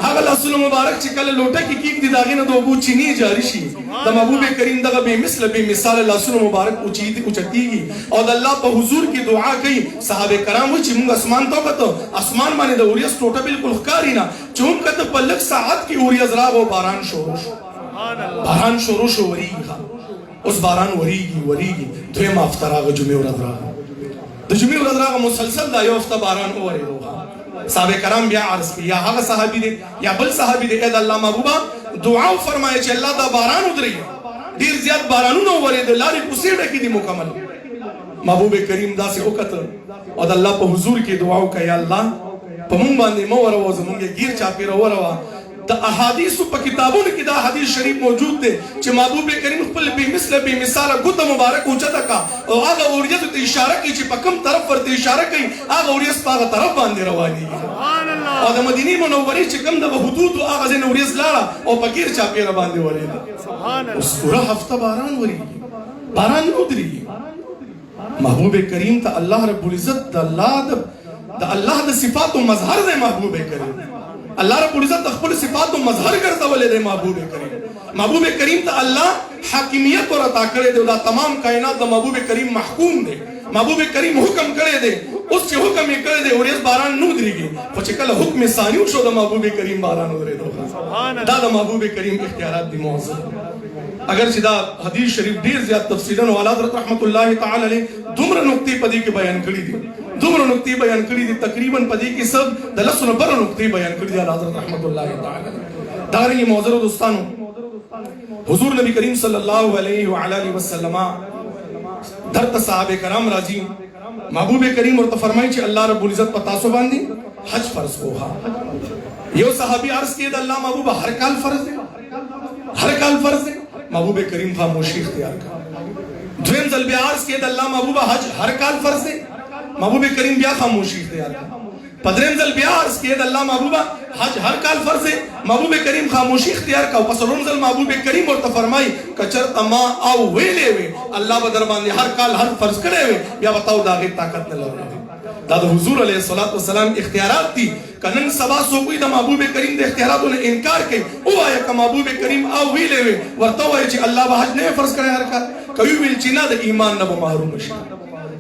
Speaker 1: هغه لاسونه مبارک چې کله لوټه کې کیږي داغې نه د اوبو چینی جاری شي د محبوب کریم دغه بے مثل بے مثال لاسونو مبارک اوچتیږي او د الله په حضور کې دعا کوي. صحابه کرام وایي چې موږ اسمان ته وکړو، اسمان باندې د اوریاس ټوټه بالکل ښکاري نه، چې هم کته په لږ ساعت کې اوریاس راغو، باران شروع شو، باران شروع شو، وریږي. اوس باران وریږي. دویمه هفته راغه، جمعې ورځ راغه. د جمعې ورځ راغه مسلسل دا یو هفته باران وورېدو. صحابه کرام بیا عرض کړي، یا هغه صحابي دی یا بل صحابي دی، اې د الله محبوبه دعا فرمایي چې الله دا باران ودرېږي. ډیر زیات بارانونه ورېدل، لارې کوڅې ډکې دي مکمل. محبوب کریم داسې وکتل او د الله په حضور کې دعا وکړه، یا الله په مونږ باندې مه وروه، زمونږ گیر چاپېره وروه. د احادیثو په کتابونو کې دا حدیث شریف موجود دی چې محبوب کریم خپل بے مثل بے مثاله ګوته مبارک اوچته کا او هغه اوریځو ته اشاره کوي چې په کوم طرف ورته اشاره کوي، هغه اوریځ په هغه طرف باندې روانېږي. او د مدینې منورې چې کوم دغه حدود هغه ځای نه اوریځ لاړه او په ګیر چاپېره باندې ورېده. اوس پوره هفته باران ورېږي، باران نه ودرېږي. محبوب کریم ته الله رب العزت د الله د صفاتو مظهر دی. محبوب کریم الله رب العزت خپل صفاتو مظهر ګرځولې دی. محبوب کریم ته الله حاکمیت ورعطا کړی دی، دا تمام کائنات د محبوب کریم محکوم دی. محبوب کریم حکم کړی دی، اوس چې حکم یې کړی دی اوریځ باران نه ودرېږي، خو چې کله حکم ثانی وشو د محبوب کریم باران ودرېدو. دا د محبوب کریم اختیارات دي معزز. اگر چې دا حدیث شریف ډیر زیات تفصیلا او اعلی حضرت رحمت الله تعالی علیه دومره نقطې په دې کې بیان کړي دي، تقریبا په دې کې سب د لسو نه بره نقطې بیان کړي دي اعلی حضرت رحمت الله تعالی علیه. دا رنګه معزز دوستانو، حضور نبی کریم صلی الله علیه و علیه وسلم درته صحابه کرام راځي. محبوب کریم ورته فرمایي چې الله رب العزت په تاسو باندې حج فرض کوه. یو صحابي عرض کړي د الله محبوب هر کال فرض دی. محبوب کریم خاموشی اختیار کړه. دویم ځل بیا عرض کړي د الله محبوب حج هر کال فرض دی. محبوب کریم بیا خاموشی اختیار کړه. په دریم ځل بیا عرض کړي د الله محبوب حج هر کال فرض دی. محبوب کریم خاموشی اختیار کړه. په څلورم ځل محبوب کریم ورته فرمایي کچرته ما او ویلې وي الله به در باندې هر کال هر فرض کړی وي، بیا به تاسو د هغې طاقت نه لرئ. دا د حضور علیه الصلاة والسلام اختیارات دي. که نن سبا څوک د محبوب کریم د اختیاراتو نه انکار کوي، ووایه که محبوب کریم او ویلې وي ورته ووایه چې الله به حج نه فرض کړی هر کال. که ویل چې نه، د ایمان نه به محروم شي،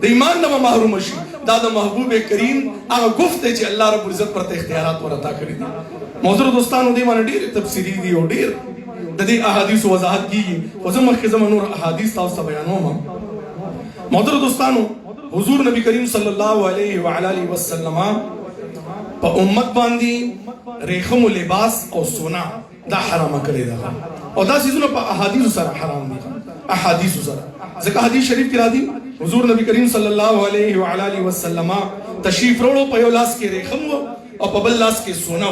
Speaker 1: د ایمان نه به محروم شي. دا د محبوب کریم هغه گفت دی چې الله رب العزت پرته اختیارات ورعطا کړي دي. معزز دوستانو، دې باندې ډېر تفصیلي دي او ډېر د دې احادیثو وضاحت کیږي، خو زه مخکې ځم نور احادیث تاسو ته بیانوم. معزز دوستانو، حضور نبی کریم صلی الله علیه و علیه وسلم په امت باندې ریخم و لباس او سونا دا حرام کړی ده، او دا چیزونه په احادیث سره حرام دي. احادیث سره ځکه حدیث شریف کې راځي حضور نبی کریم صلی الله علیه و علیه وسلم تشریف وروړو، په یو لاس کې ریخم او په بل لاس کې سونا،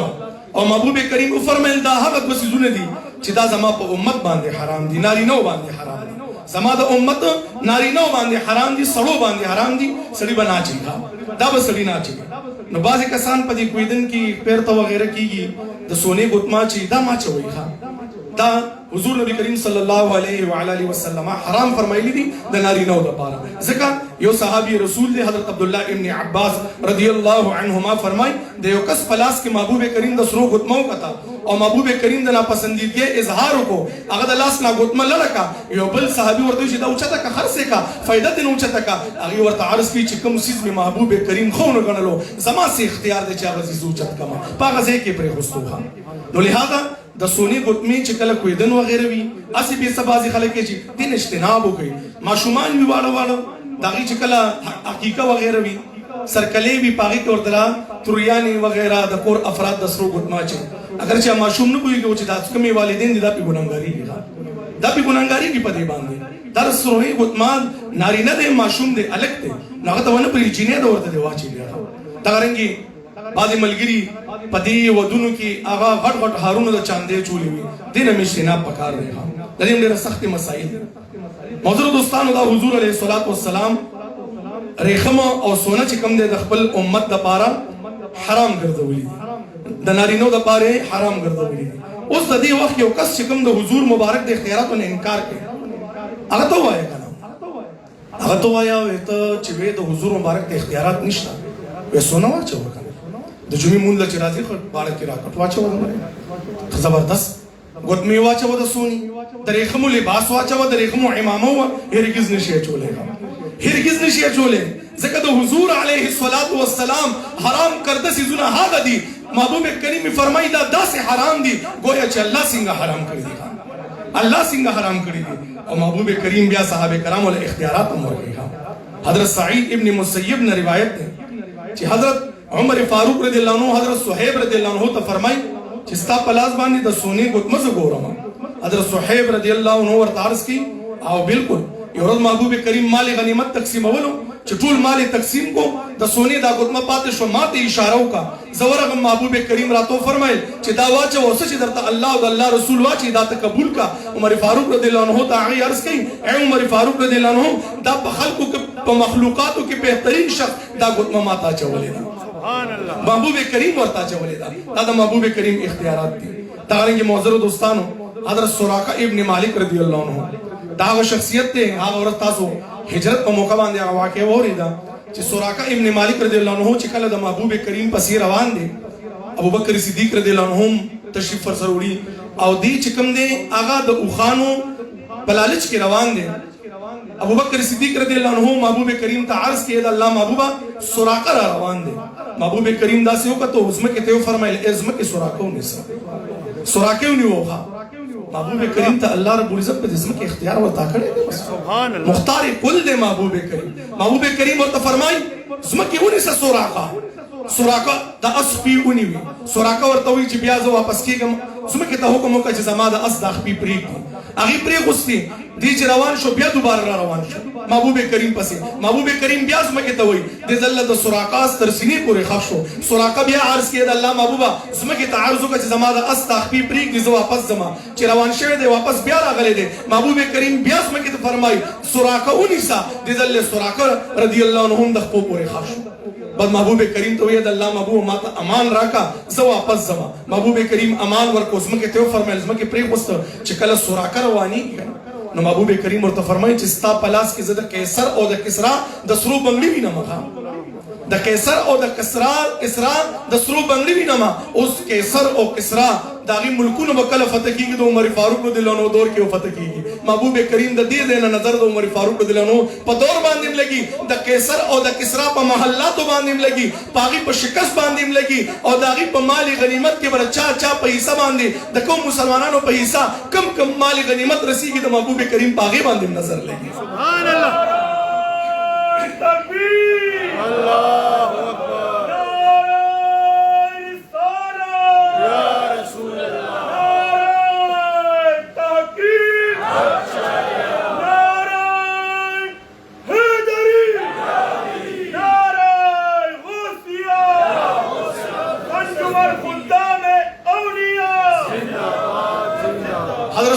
Speaker 1: او محبوب کریم فرمایل دا هغه دوه چیزونه دي چې دا زما په امت باندې حرام دي، نارینه باندې حرام دي. زما د امت نارینه باندې حرام دي، سړو باندې حرام دي. سړی به نه اچي، دا به سړی نه اچي. نو بعضې کسان په دې کویدن کې پیر ته وغیره کېږي، د سونې ګوتما چې دا ما چوي. دا حضور نبی کریم صلی الله علیه و علیه وسلم حرام فرمایلی دي د نارینه لپاره. ځکه یو صحابي رسول دی حضرت عبدالله ابن عباس رضی الله عنهما فرمای د یو کس په لاس کې محبوب کریم د سرو ګوتمه وکړه او محبوب کریم د ناپسندیدګۍ اظهار وکړو، هغه د لاس نه ګوتمه لړه کړه. یو بل صحابي ورته چې دا اوچته کا خرڅه کا فائدہ دې نه اوچته کا. هغه ورته عرض کړي چې کوم چیز مې محبوب کریم خو نه غنلو، زما سي اختیار دی چې هغه چیز اوچت کما په هغه ځای کې پرې خوستوها. نو لہذا د سونی ګوتمې چې کله کویدن وغیره وي، اسی به سبازي خلک چې دین اجتناب وکړي. ماشومان وی واړه داغي چې کله حقیقه وغیره وي، سرکلې وي، پاغي کې ورته تریانی وغیره د کور افراد د سرو ګوتما چې اگر چې ماشوم نه پوهیږي چې دا کومې والدین دي، دا په ګناهګاری کې پدې باندې در سروي ګوتما نارینه دې ماشوم دې الګ دې هغه ته ونه پرې چینه د ورته دی واچي دی. دا رنګي بعضې ملګري په دې ودونو کې هغه غټ غټ هارونه د چاندې چولې وي، دې نه مې اجتناب پکار دی. د دې ډېره سختې مسایل دي. معزز دوستانو، دا حضور علیه الصلاة والسلام ریخم او سونه چې کوم دی د خپل امت دپاره حرام ګرځولي دي، د نارینو دپاره حرام ګرځولي دي. اوس د دې وخت یو کس چې کوم د حضور مبارک د اختیاراتو نه انکار کوي، هغه ته ووایه که نه، هغه ته ووایه ته چې وی د حضور مبارک د اختیارات نشته، وی سونه واچوه که نه، د جمعې مونځ له چې راځي غاړه کې راکټ واچوه، زبردست گوتمی واچو د سونی دریخمو لباس واچو دریخمو عمامو هرگز نشی چولے هرگز نشی چولے ځکه د حضور علیه الصلاۃ والسلام حرام کرده سيزونه هغه دي محبوب کریم فرمایي دا داسې حرام دي گویا چې الله څنګه حرام کړی دي الله څنګه حرام کړی دي او محبوب کریم بیا صحابه کرام له اختیارات هم ورکړي حضرت سعید ابن مسیب نے روایت ده چې حضرت عمر فاروق رضی الله عنه حضرت صہیب رضی الله عنه ته فرمایي چې ستا پلاس باندې د سونی ګوتمه زه ګورم حضرت صہیب رضی الله عنه ورته عرض کی او بالکل یو ورځ محبوب کریم مال غنیمت تقسیمولو چې ټول مال تقسیم کو د سونی دا ګوتمه پاتې شو ماته اشاره وکړه زورغه محبوب کریم راتو فرمایل چې دا واچو اوس چې درته الله او الله رسول واچي دا ته قبول کا عمر فاروق رضی الله عنه ته عرض کړي اے عمر فاروق رضی الله عنه دا په خلقو کې په مخلوقاتو کې بهترین شخص دا ګوتمه ماته چولې ده سبحان الله محبوب کریم ورته چولې ده دا د محبوب کریم اختیارات دي دا رنګ معزز دوستانو حضرت سراقه ابن مالک رضی الله عنه دا شخصیت ته هغه ورځ تاسو هجرت په موقع باندې هغه واقع وریدا چې سراقه ابن مالک رضی الله عنه چې کله د محبوب کریم پسې روان دي ابو بکر صدیق رضی الله عنه تشریف ورسره وړي او دی چې کوم دی هغه د اوخانو بلالچ کې روان دي ابو بکر صدیق رضی الله عنه محبوب کریم ته عرض کړي الله محبوبا سراقه را روان دي محبوب کریم دا سه وکړو عظمت کې ته فرمایل عظمت کې سراقه ونیسه سراقه ونیوخه محبوب کریم ته الله رب العزت په جسم کې اختیار ورته کړی دی سبحان الله مختار کل دی محبوب کریم ورته فرمای زمکه ونیسه سراقه د اس پی ونیوي سراقه ورته وی چې بیا زه واپس کېږم زمکه ته حکم وکړه چې زما د اس د خپې پریږدي هغه پرې غوستي دی چې روان شو بیا دوباره را روان شو محبوب کریم پسې محبوب کریم بیا زمکه ته وی د ذله د سراقه تر سینې پورې خښ شو سراقه بیا عرض کړي د الله محبوبا زمکه ته عرض وکړه چې زما د اس د خپې پریږدي زه واپس ځم چې روان شوی دی واپس بیا راغلی دی محبوب کریم بیا زمکه ته فرمایي سراقه ونیسه د ذله سراقه رضی الله عنهم د خپو پورې خښ شو بعد محبوب کریم ته وی د الله محبوب ماته امان راکا زه واپس ځم محبوب کریم امان ورکو زمکه ته فرمایل زمکه پرې غوسته چې کله سراقه رواني نو محبوب کریم ورته فرمایي چې ستا پلاس کې زه د قیصر او د کسرا د سرو بنگلي وینم د قیصر او د کسرا د سرو بنگلي وینم اوس قیصر او کسرا داغي ملکونو به کله فتح کیږي د عمر فاروق رضی الله عنه دور کې فتح کیږي محبوب کریم د دې دینه نظر د عمر فاروق رضی الله عنه په دور باندې لګي د قیصر او د کسرا په محلاتو باندې لګي پاغي په شکست باندې لګي او داغي په مال غنیمت کې بر چا په حصہ باندې د کوم مسلمانانو په حصہ کم مال غنیمت رسیږي د محبوب کریم پاغي باندې نظر لګي سبحان الله تکبیر الله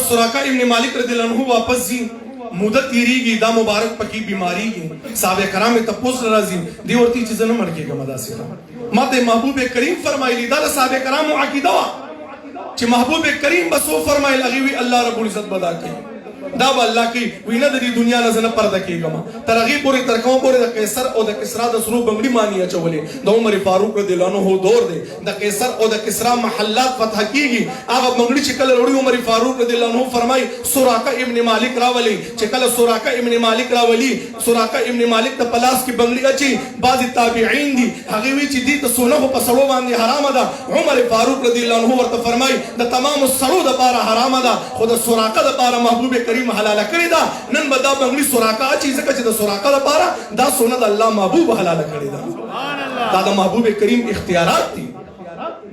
Speaker 1: سراقه ابن مالک رضی اللہ عنہ واپس زی مدت تیریږي دا مبارک پکې بیماریږي صحابه کرام ته پوس راځي دی ورته چې زنه مړ کېږم داسې ماته محبوب کریم فرمایلی دا صحابه کرام عقیده وا چې محبوب کریم بسو فرمایل هغه وی الله رب العزت بدا کوي دا به الله کوي وینه د دې دنیا نه زنه پرده کېږم تر هغه پورې تر کوم پورې د قیصر او د کسرا د سرو بنگړي مانی اچولې د عمر فاروق رضی الله عنه دور دی د قیصر او د کسرا محلات فتح کیږي هغه بنگړي چې کله وروړي عمر فاروق رضی الله عنه فرمای سراقه ابن مالک راولي چې کله سراقه ابن مالک راولي سراقه ابن مالک ته پلاس کې بنگړي اچي بعض تابعین دي هغه وی چې دې ته سونه په سړو باندې حرام ده عمر فاروق رضی الله عنه ورته فرمای د تمام سړو د پاره حرام ده خو د سراقه د پاره محبوب کریم حلاله کړی دا نن به دا بنگړي سراقه اچي ځکه چې د سراقه د پاره دا سونه د الله محبوب حلاله کړی دا سبحان الله دا د محبوب کریم اختیارات دي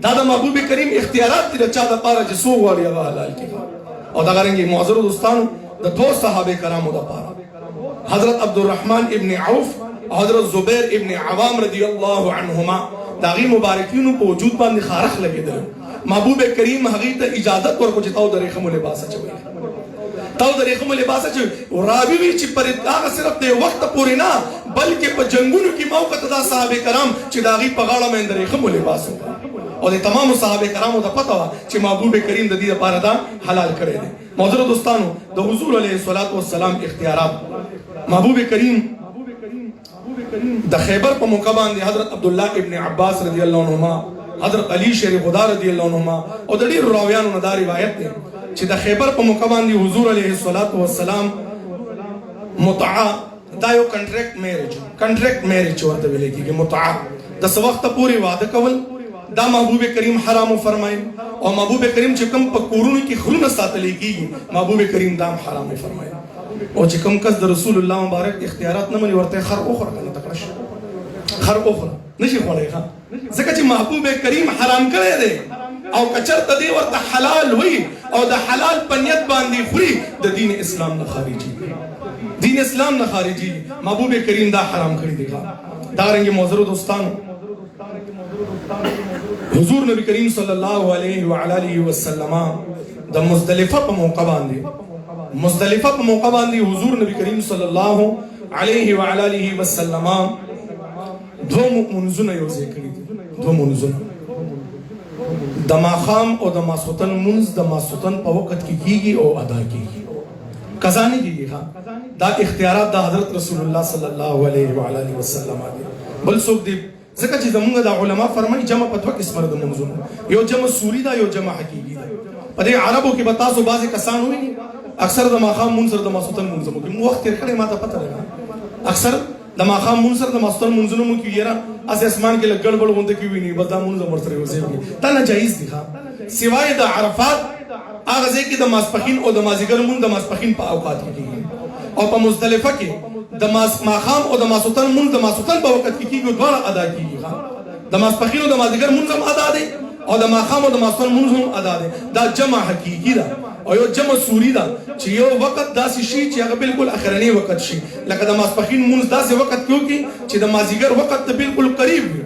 Speaker 1: دا د محبوب کریم اختیارات دي چې د پاره چې سو غواړي هغه حلال کړي او دا غرنګي معذر دوستانو د دوه صحابه کرامو د پاره حضرت عبدالرحمن ابن عوف حضرت زبیر ابن عوام رضی الله عنهما داغي مبارکینو په وجود باندې خارخ لګیدل محبوب کریم هغه ته اجازه ورکړه چې تاو د ریخمو لباس اچوي تاو د ریخمو لباس اچوي او راوی وی چې پر هغه صرف د وخت پورې نه بلکې په جنگونو کې موقع ته صحابه کرام چې داغي په غاړه باندې ریخمو لباس او د تمام صحابه کرامو ته پته و چې محبوب کریم د دې لپاره دا حلال کړی دی معذر دوستانو د حضور علیه الصلاۃ والسلام اختیارات محبوب کریم د خیبر په موقع باندې حضرت عبدالله ابن عباس رضی الله عنهما حضرت علی شیر خدا رضی الله عنهما او د ډیرو راویانو نه دا روایت ده چې د خیبر په موقع باندې حضور علیه الصلاۃ والسلام متعه دا یو کنټریکټ میریج ورته ویل کېږي. متعه د څه وخت پورې واده کول دا محبوب کریم حرام فرمایي، او محبوب کریم چې کوم په کورونو کې خرونه ساتل کېږي محبوب کریم دا حرام فرمایي. او چې کوم کس د رسول الله مبارک اختیارات نه مني ورته خر اخر کنه تکړه خر اخر نشي خولای ښه، ځکه چې محبوب کریم حرام کړی دی او کچرته دی ورته حلال وي او د حلال په نیت باندې خوري د دین اسلام نه خارجي، دین اسلام نه خارجي، محبوب کریم دا حرام کړی دی. دا رنګ معزز دوستانو حضور نبی کریم صلی الله علیه و آله وسلم د مزدلفه په موقع باندې حضور نبی کریم صلی الله علیه و آله وسلم دو منځونه یو ځای کړي دي. دو منځونه د ماښام او د ماسخوتن منځ د ماسخوتن په وخت کې کیږي او ادا کیږي، قضا نه کیږي. دا اختیارات د حضرت رسول الله صلی الله علیه و آله وسلم دي، بل څوک دی. ځکه چې زمونږ د علما فرمایي جمع په دوه قسمه د منځونو، یو جمع سوری دا یو جمع حقیقي دا. په دې عربو کې به تاسو بعضې کسان ویني اکثر د ماښام منځ سره د ماسخوتن منځ مو کې وخت تېر کړی ما ته پته لګا اکثر د ماښام منځ سره د ماسخوتن منځونو مو کې یاره اسې اسمان کې لږ ګډوډ غونډه کې ویني بس دا منځ ورسره یو ځای وي، دا ناجایز دي. سوای د عرفات هغه ځای کې د ماسپښین او د مازدیګر مونږ د ماسپښین په اوقات کې کېږي، او په مزدلفه کې د ماښام او د ماسخوتن مونږ د ماسخوتن په وخت کې کېږي، دواړه ادا کېږي. د ماسپښین او د مازدیګر مونږ هم ادا دی او د ماښام او د ماسخوتن مونږ هم ادا دی. دا جمع حقیقي ده او یو جمع سوری ده چې یو وخت داسې شي چې هغه بالکل اخرنی وخت شي، لکه د ماسپښین مونږ داسې وخت کې وکړي چې د مازدیګر وخت ته بالکل قریب وي،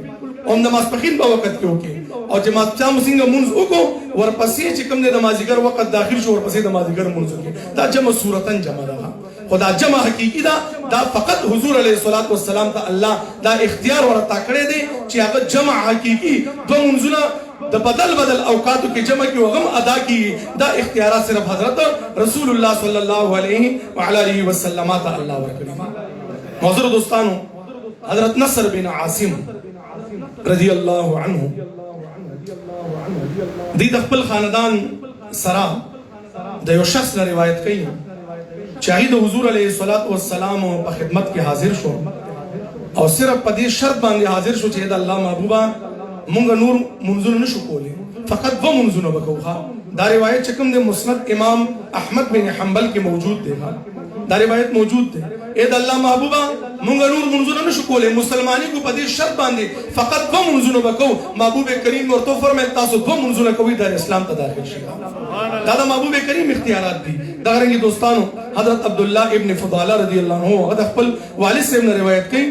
Speaker 1: او د ماسپښین په وخت کې وکړي، او چې ماښام څنګه مونږ وکړو ورپسې چې کوم د مازدیګر وخت داخل شو ورپسې د مازدیګر مونږ وکړي. دا جمع صورتن جمع ده، خدا جمع حقیقي ده. دا فقط حضور علیه الصلاۃ والسلام ته الله دا اختیار ورته کړی دی چې هغه جمع حقیقي دو منځونه د بدل اوقاتو کې جمع کې وغم ادا کیږي. دا اختیارات صرف حضرت رسول الله صلی الله علیه و آله وسلم ته الله ورکړي. معزز دوستانو حضرت نصر بن عاصم رضی الله عنه د خپل خاندان سره د یو شخص نه روایت کوي چې هغه د حضور علیه الصلاۃ والسلام په خدمت کې حاضر شو او صرف په دې شرط باندې حاضر شو چې د الله محبوبا مونږ نور منځونه نشو کولی، فقط دو منځونه وکړو. دا روایت چې کوم د مسند امام احمد بن حنبل کې موجود دی، دا روایت موجود دی. اے د الله محبوبا مونږ نور منځونه نشو کولی، مسلمانی کو په دې شرط باندې فقط دو منځونه وکړو. محبوب کریم ورته فرمایل تاسو دو منځونه کوئ د اسلام ته داخل شئ. دا د محبوب کریم اختیارات دي. دا رنګ دوستانو حضرت عبدالله ابن فضاله رضی الله عنه هغه خپل والد صاحب نه روایت کوي،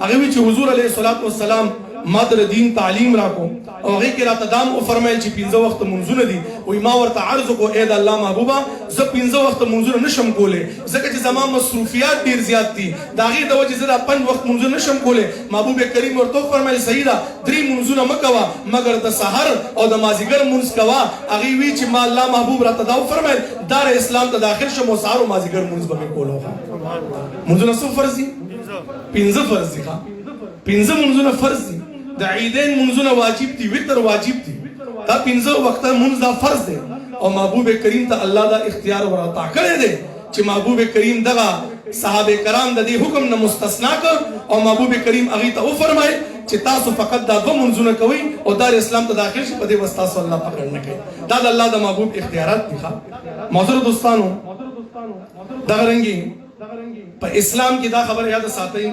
Speaker 1: هغه وی چې حضور علیه الصلاۃ والسلام ما در دین تعلیم راکو او هغه کې راته دام او فرمایل چې 15 وخت منځونه دي، وای ما ورته عرض کو اے د الله محبوبا زه 15 وخت منځونه نشم کوله ځکه چې زما مصروفیات ډیر زیات دي، دا غي د وجه زه 5 وخت منځونه نشم کوله. محبوب کریم ورته فرمایل سیدا 3 منځونه مکوا مگر د سحر او د مازیګر منځ کوا. هغه وی چې ما الله محبوب راته دا فرمایل دار اسلام ته داخل شم او سحر او مازیګر منځ به کولو. منځونه څو فرض دي؟ 15 فرض دي. 15 منځونه فرض دي، د عیدین منځونه واجب دي، وتر واجب دي، دا 15 وخت منځ دا فرض دي. او محبوب کریم ته الله دا اختیار ورته کړی دی چې محبوب کریم دغه صحابه کرام د دې حکم نه مستثنا کړ او محبوب کریم هغه ته وفرمایل چې تاسو فقط دا دو منځونه کوئ او دار اسلام ته داخل شئ، په دې واسطه تاسو الله پکړ نه کوي. دا د الله د محبوب اختیارات دي. معزز دوستانو دا رنګي په اسلام کې دا خبر یاد ساتئ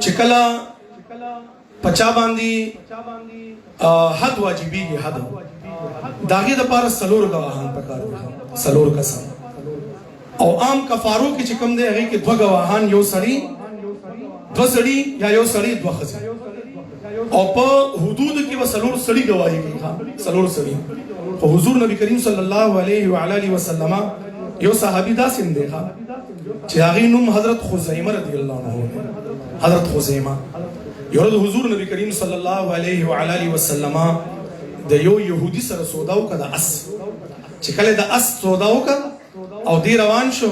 Speaker 1: چې کله پچا باندې حد واجبېږي، حد د هغې دپاره څلور ګواهان پکار دي، څلور کسان. او عام کفارو کې چې کوم دی هغې کې دوه ګواهان، یو سړي دوه سړي یا یو سړي دوه ښځې، او په حدودو کې به څلور سړي ګواهي کوي، څلور سړي. خو حضور نبی کریم صلی الله علیه و آله وسلم یو صحابي داسې دی چې هغې نوم حضرت خزیمه رضی الله عنه، حضرت خزیمه. یو ورځ حضور نبی کریم صلی الله علیه و آله وسلم د یو يهودي سره سودا وکړه د اس، چې کله د اس سودا وکړه او دی روان شو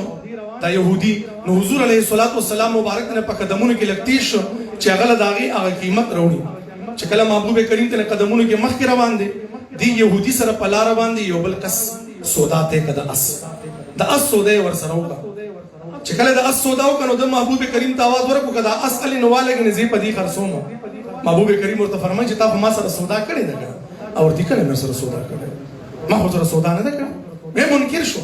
Speaker 1: دا يهودي، نو حضور علیه الصلاۃ والسلام مبارک نه په قدمونو کې لګتې شو چې هغه د هغې هغه قیمت راوړي. چې کله محبوب کریم ته قدمونو کې مخکې روان دی، دی يهودي سره په لاره باندې یو بل کس سودا ته کده اس د اس سودا ور سره وکړه چې کله د اس سودا وکړو د محبوب کریم ته आवाज ورکړه کده اس علی نواله کې نزی پدی خرصوم محبوب کریم ورته فرمایي چې تاسو ما سره سودا کړی ده او دې کله مې سره سودا کړی ما خو سره سودا نه کړی مې منکر شو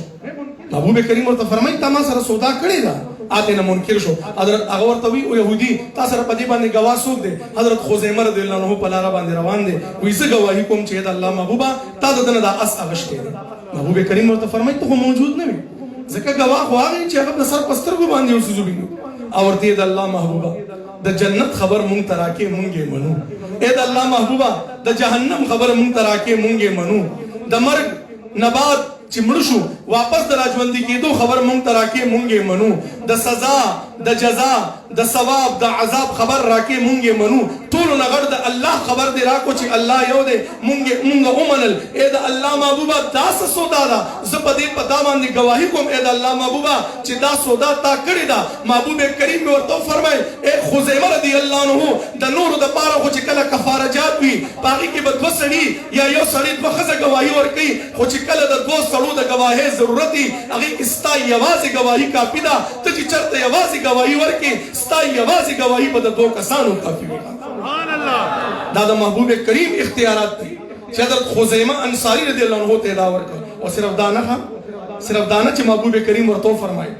Speaker 1: محبوب کریم ورته فرمایي تا ما سره سودا کړی ده اته نه منکر شو حضرت هغه ورته وی او يهودي تاسو سره پدی باندې گواه څوک دی حضرت خزیمه رضی الله عنه په لار باندې روان دي وې زه گواہی کوم چې د الله محبوبا تا دنه د اس اغشته محبوب کریم ورته فرمایي ته موجود نه وي ځکه گواه خو هغه چې هغه سر پستر کو باندې وسوځي او ورته د الله محبوبا د جنت خبر مونږ تراکه مونږه منو اے د الله محبوبا د جهنم خبر مونږ تراکه مونږه منو د مرګ نبات چې مړ شو واپس د راجوندي کېدو خبر مونږ تراکه مونږه منو د سزا د جزا د ثواب د عذاب خبر راکه مونږه منو ټول نغړ د الله خبر دی راکو چې الله یو دی مونږه اومنل اے د الله محبوبا داس سودا دا ز په دې پتا باندې گواہی کوم اے د الله محبوبا چې دا سودا تا کړی دا محبوب کریم ورته فرمای اے خزیمه رضی الله عنه د نور د پاره خو چې کله کفاره جات وي باقي کې بد وسړي یا یو سړي د خزه گواہی ورکي خو چې کله د دوه سړو د گواهی ضرورت هغه استا یوازې گواہی کافی ده ته چې چرته یوازې گواہی ورکي ستا یوازې گواہی په دوه کسانو کافی وي سبحان الله دا د محبوب کریم اختیارات دي چې حضرت خزیمه انصاری رضی الله عنه ته دا ورکړ او صرف دا نه چې محبوب کریم ورته فرمایي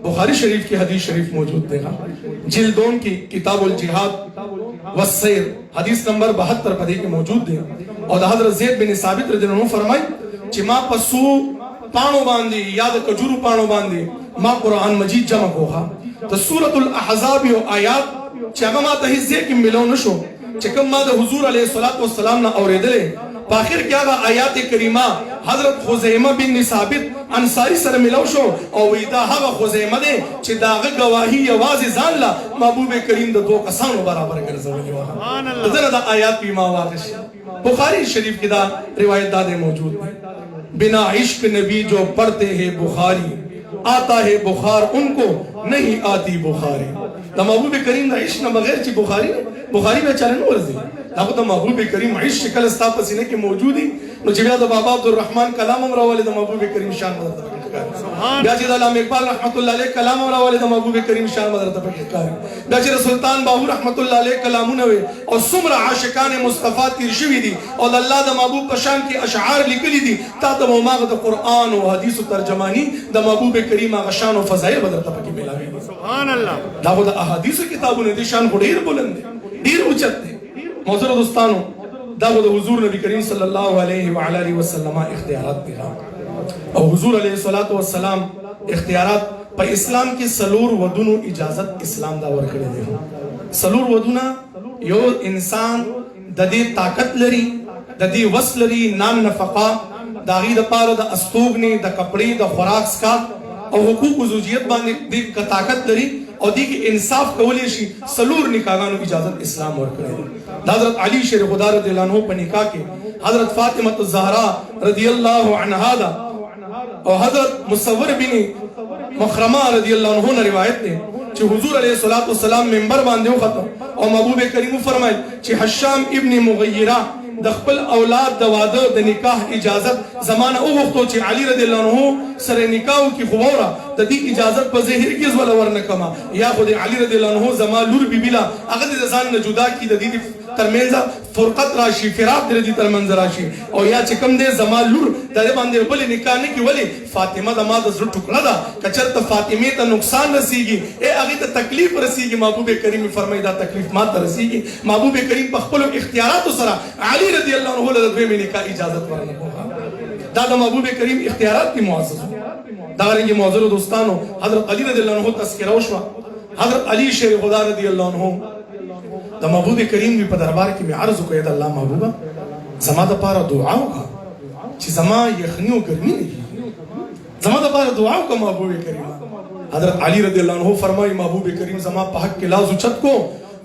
Speaker 1: بخاری شریف کی حدیث شریف موجود ہے جلدون کی کتاب الجہاد والسیر حدیث نمبر 72 پدې کې موجود دی او د حضرت زید بن ثابت رضی الله عنه فرمایي چې ما پسو پانو باندې یا د کجورو پانو باندې ما قرآن مجید جمع کوخه ته سورۃ الاحزاب یو آیات چې هغه ما ته هیڅ کې ملو نشو چې کوم ما د حضور علیه الصلاۃ والسلام نه اورېدلې په اخر کې هغه آیات کریمه حضرت خزیمه بن ثابت انصاری سره ملو شو او دا هغه خزیمه دی چې داغه گواہی یوازې ځان لا محبوب کریم د دوه کسانو برابر ګرځولې و سبحان الله دغه د آیات په ما واقع بخاری شریف کې دا روایت دا موجود ہے बिना इश्क नबी जो पढ़ते हैं बुखारी आता है बुखार उनको नहीं आती बुखारी द महबूब करीम दा इश्क न बगैर ची बुखारी به چلن ورزي دا د محبوب کریم عشق شکل ستا په سینه کې موجودي نو چې بیا د بابا عبدالرحمن کلام هم راولي د محبوب کریم شان مدد بیا چې د علامه اقبال رحمت الله علیه کلام هم راولي د محبوب کریم شان مدد ته ښکاري بیا چې سلطان باهو رحمت الله علیه کلامونه وي او څومره عاشقان مصطفی تیر شوي دي او د الله د محبوب په شان کې اشعار لیکلي دي تا ته ماغه د قران او حدیث ترجمانی د محبوب کریم هغه شان او فضایل بدل ته پکې ملاوي سبحان الله دا د احادیث کتابونو دي شان ډیر بلند دي ډیر اوچت دي معزز دوستانو دا د حضور نبی کریم صلی الله علیه و علی وسلم اختیارات دي او حضور علیه الصلاۃ والسلام اختیارات په اسلام کې سلور ودونو اجازت اسلام دا ورکړي دي سلور ودونه یو انسان د دې طاقت لري د دې وس لري نان نفقه دا غي د پاره د استوګنی د کپڑے د خوراک سکا او حقوق زوجیت باندې د طاقت لري او دې کې انصاف کولی شي سلور نکاحانو اجازت اسلام ورکړي حضرت علی شیر خدا رضی الله عنه په نکاح کې حضرت فاطمه الزهرا رضی الله عنها دا او حضرت مصور بن مخرمه رضی الله عنه روایت ده چې حضور علیه الصلاۃ والسلام منبر باندې وخته او محبوب کریم فرمایي چې حشام ابن مغیره د خپل اولاد د واده د نکاح اجازت زمانه او وختو چې علی رضی الله عنه سره نکاح کی خوره د دې اجازت په ظاهر کې زول ورنکما یا خو د علی رضی الله عنه زما لور بیبیلا هغه د ځان نه جدا کی د دې ترمنځ فرقت راشي فراق د دې ترمنځ راشي او یا چې کوم دې زما لور د باندې بل نکاح نه کی ولی فاطمه د ما د زړه ټوکړه ده کچرته فاطمه ته نقصان رسیږي اے هغه ته تکلیف رسیږي محبوب کریم فرمایي دا تکلیف ما ته رسیږي محبوب کریم په خپل اختیارات سره علی رضی الله عنه له دوی نکاح اجازت ورنکړه دا د محبوب کریم اختیارات دي معزز دا رنګ معزز دوستانو حضرت علی رضی الله عنه تذکرہ وشو حضرت علی شیر خدا رضی الله عنه د محبوب کریم په دربار کې می عرض وکړ د الله محبوبا زما د پاره دعا وکړه چې زما یخنی او ګرمي نه زما د پاره دعا وکړه محبوب کریم حضرت علی رضی الله عنه فرمایي محبوب کریم زما په حق کې لاز اوچت کو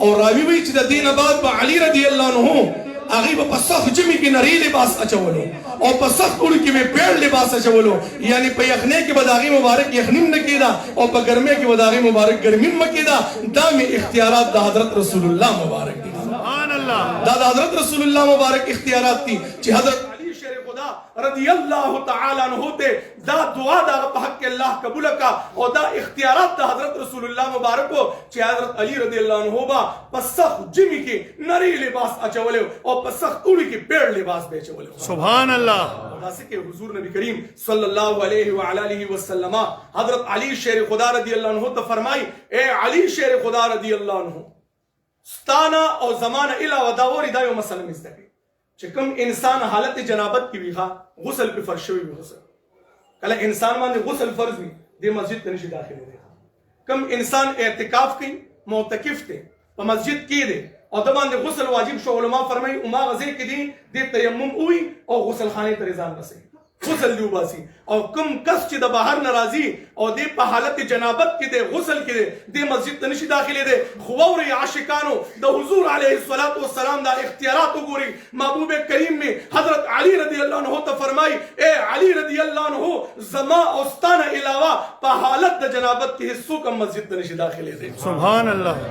Speaker 1: او راوی وی چې د دین بعد په علی رضی الله عنه هغه په صف جمی کې نری لباس اچولو او په صف کول کې به پیړ لباس اچولو یعنی په یخنه کې بداغي مبارک یخنیم نه کیدا او په ګرمه کې بداغي مبارک ګرمیم مکیدا دا می اختیارات د حضرت رسول الله مبارک دي سبحان الله دا د حضرت رسول الله مبارک اختیارات دي چې حضرت علی شیر خدا
Speaker 3: खुदा रदी अल्लाह तआला अन्हु ते दा दुआ दा पे हक के अल्लाह कबूल का और दा इख्तियारात दा हजरत रसूलुल्लाह मुबारक को चे हजरत अली रदी अल्लाह अन्हु बा पसख जिमी के नरी लिबास अचवले और पसख तुड़ी के पेड़ लिबास बेचवले
Speaker 2: सुभान अल्लाह।
Speaker 3: दासे के हुजूर नबी करीम सल्लल्लाहु अलैहि व आलिहि वसल्लम हजरत अली शेर खुदा रदी अल्लाह अन्हु तो फरमाई ए अली शेर खुदा रदी अल्लाह अन्हु स्ताना और जमाना इला वदावरी दायो मसला मिस्तकी चिकम इंसान हालत जनाबत की भी गुसल पे फर्श भी गुसल कल इंसान मान गुसल फर्ज नहीं दे मस्जिद तनिश दाखिल दे कम इंसान एतिकाफ की मोतकिफ थे तो मस्जिद की दे और दमान दे गुसल वाजिब शो उलमा फरमाई उमा गजे के दी दे तयम्मुम हुई और गुसल खाने तरिजान बसे गुसल दूबासी और कम कस च द बाहर नाराजी और दे पे हालत जनाबत के दे गुसल के दे मस्जिद तनिश दाखिल दे खुवार आशिकानो द हुजूर अलैहिस्सलातु वस्सलाम दा इख्तियारात गोरी महबूब करीम में हजरत अली रदी अल्लाह अन्हु तो फरमाई ए अली रदी अल्लाह अन्हु जमा औस्ताना अलावा पे हालत द जनाबत के हिस्सों का मस्जिद तनिश दाखिल दे
Speaker 2: सुभान अल्लाह।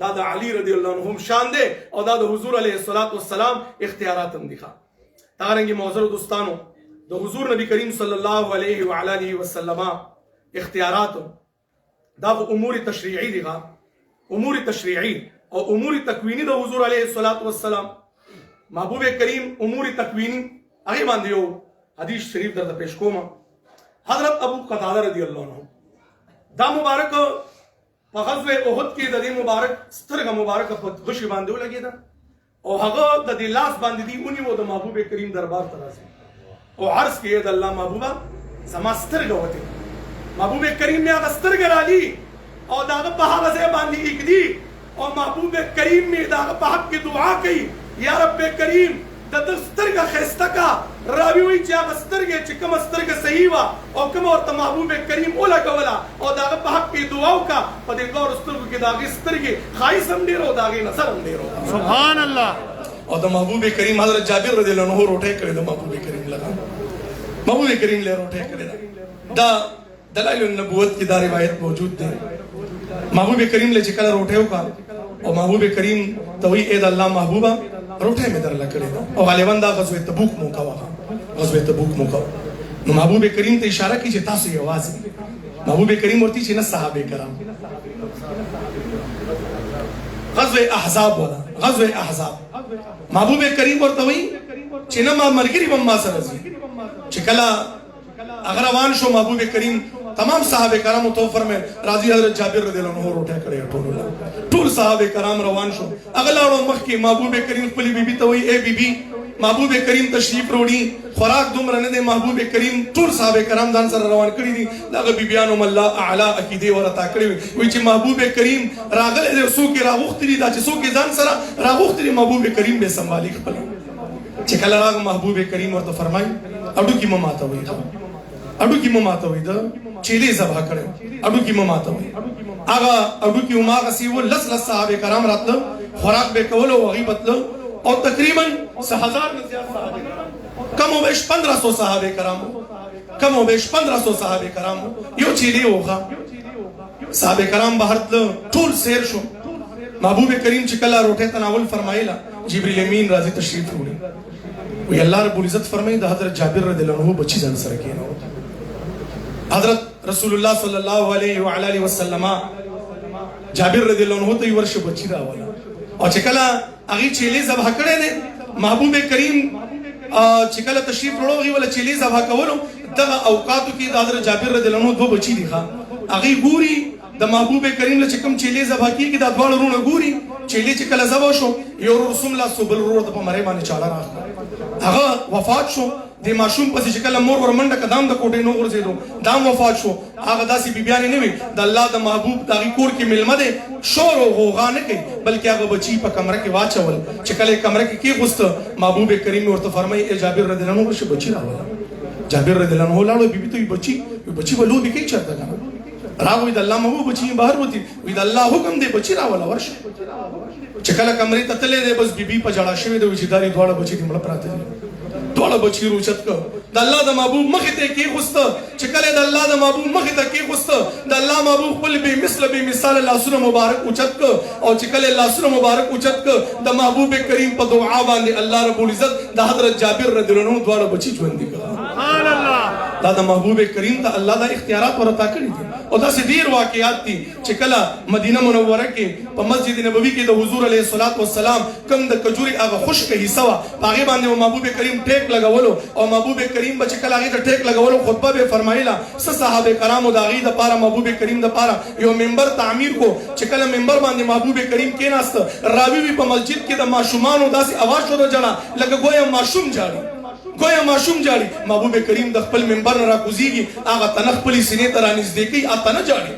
Speaker 3: दादा अली रदी अल्लाह अन्हु शान दे और दादा हुजूर अलैहिस्सलातु वस्सलाम इख्तियारात हम दिखा तारंगी मौजूद दोस्तानो द हुजूर नबी करीम सल्लल्लाहु अलैहि व आलिहि वसल्लम इख्तियारात दा उमूर तशरीई दिखा उमूर तशरीई और उमूर तकवीनी द हुजूर अलैहिस्सलातु वस्सलाम महबूब करीम उमूर तकवीनी आगे मान दियो हदीस शरीफ दर्द पेश कोमा हजरत अबू कतादा रदी अल्लाह अन्हु दा मुबारक गज़वे उहुद की ददी मुबारक स्तरग मुबारक खुशी बांधो लगे था और हगा द दिलास बांध दी उन्हीं वो द महबूब करीम दरबार तरासे और अर्ज किए अल्लाह महबूबा समास्तर गवते महबूब करीम ने अगस्तर गराली और दाग पहाड़ से बांधी एक दी और महबूब करीम ने दाग पहाड़ की दुआ की या रब्बे करीम दस्तर का खैस्ता का रावी हुई चा अगस्तर के चिकम अस्तर के सही वा और कम और महबूब करीम ओला कवला और दाग पहाड़ की दुआओं का पदिलगा और उस्तर के दाग स्तर के खाई समझे दागे नसर हम दे रो
Speaker 2: सुभान अल्लाह।
Speaker 1: और द महबूब करीम हजरत जाबिर रदियल्लाहु अन्हु रोटे करे द महबूब करीम लगा महबूब करीम ले रोटे करे दा दलाइल नबुवत की दा रिवायत मौजूद है महबूब करीम ले चिकला रोटे का और महबूब करीम तवी ए अल्लाह महबूबा रोटे में दर करे और गालिबन दा गज़वे तबूक मौका वहा गज़वे तबूक मौका नो महबूब करीम ते इशारा कीजिए तासु ये आवाज महबूब करीम और तीछे न सहाबे कराम गज़वे अहज़ाब वाला गज़वे अहज़ाब महबूब करीम और तवी चिनमा मरगिरी बम्मा सरजी चिकला अगरवान शो महबूब करीम तमाम साहबे कराम तो फरमे राजी हजरत जाबिर रदियल्लाहु अन्हु रोटे करे टोल साहबे कराम रवान शो अगला रो मख की महबूब करीम पली बीबी तवी ए बीबी महबूब करीम तशरीफ रोड़ी खुराक दुम रने दे महबूब करीम टोल साहबे कराम दान सर रवान करी दी लग बीबियानो मल्ला आला अकीदे और ताकड़ी विच महबूब करीम रागले दे सो के रावख्तरी दा सो के जान सर रावख्तरी महबूब करीम बे संभाली खपल चिकला राग महबूब करीम और तो फरमाई अडू की ममाता हुई अडू की ममाता हुई द चेले जबा करे अडू की ममाता हुई आगा अडू की उमा का सी वो लस लस साहबे कराम रात खुराक बे कवलो गीबत और तकरीबन 1000 में ज्यादा साहबे कम हो बेश 1500 साहबे कराम कम हो बेश 1500 साहबे कराम यो चेले होगा साहबे कराम बाहर टूल शेर शो महबूब करीम चिकला रोटे तनावुल फरमाइला जिब्रील अमीन राजी तशरीफ हुई वो अल्लाह रब्बुल इज्जत फरमाई द हजरत जाबिर रदियल्लाहु अन्हु बच्ची जान सर के हजरत रसूलुल्लाह सल्लल्लाहु अलैहि व आलिहि वसल्लम जाबिर रदियल्लाहु अन्हु तो वर्ष बच्ची दा वाला और चिकला अगी चेले जबा करे ने महबूब करीम चिकला तशरीफ रोगी वाला चेले जबा कवलो द औकात की हजरत जाबिर रदियल्लाहु अन्हु दो बच्ची दिखा अगी पूरी द महबूब करीम ले चिकम चेले जबा की द द्वाल रूण गुरी चेले चिकला जबा शो यो रसूलुल्लाह सुबल रो द मरे माने चाला रा अगा वफात शो दे माशूम पसी चिकला मोर वर मंड कदम द कोटे नो वर जेदो दाम वफात शो आगा दासी बिबियाने ने द अल्लाह द महबूब दागी कोर के मिलमदे शोर हो होगा ने के बल्कि आगा बची प कमरे के वाचवल चिकले कमरे के गुस्त महबूब करीम और तो फरमाई ए जाबिर रदियल्लाहु अन्हु से बची रहा जाबिर रदियल्लाहु अन्हु लालो बीबी तो बची वो भी के चरता गाना राव विद अल्लाह महबूब बची बाहर होती विद अल्लाह हुक्म दे बची रावला वर्ष चिकला कमरे ततले दे बस बीबी प जड़ा शवे दे विचिदारी द्वाड़ा बची दिमला प्राते द्वाड़ा बची रुचत क
Speaker 3: د الله د محبوب مخې ته کېښوسته چې کله د الله د محبوب مخې ته کېښوسته د الله محبوب خپل بې مثله بې مثاله لاسونه مبارک اوچت کړ او چې کله لاسونه مبارک اوچت کړ د محبوب کریم په دعا باندې الله رب العزت د حضرت جابر رضی الله عنه دواړه بچي ژوندي کړل
Speaker 2: سبحان الله
Speaker 3: دا د محبوب کریم ته الله دا اختیارات ورته کړی دي او داسې ډیر واقعات دي چې کله مدینه منوره کې په مسجد نبوي کې د حضور علیه الصلاۃ والسلام کوم د کجوري هغه خشک حصہ وا هغه باندې محبوب کریم ټیک لګولو او محبوب کریم بچ کله هغه ټیک لګولو خطبه به فرمایله صحابه کرامو دا غي د پاره محبوب کریم د پاره یو منبر تعمیر کو چې کله منبر باندې محبوب کریم کېناست راوی وی په مسجد کې د ماشومان داسې आवाज شروع جړه لکه گویا ماشوم جاړي گویا ماشوم جاړي محبوب کریم د خپل منبر نه راکوزیږي هغه تنخ خپل سینې ته رانږدې کوي اته نه جاړي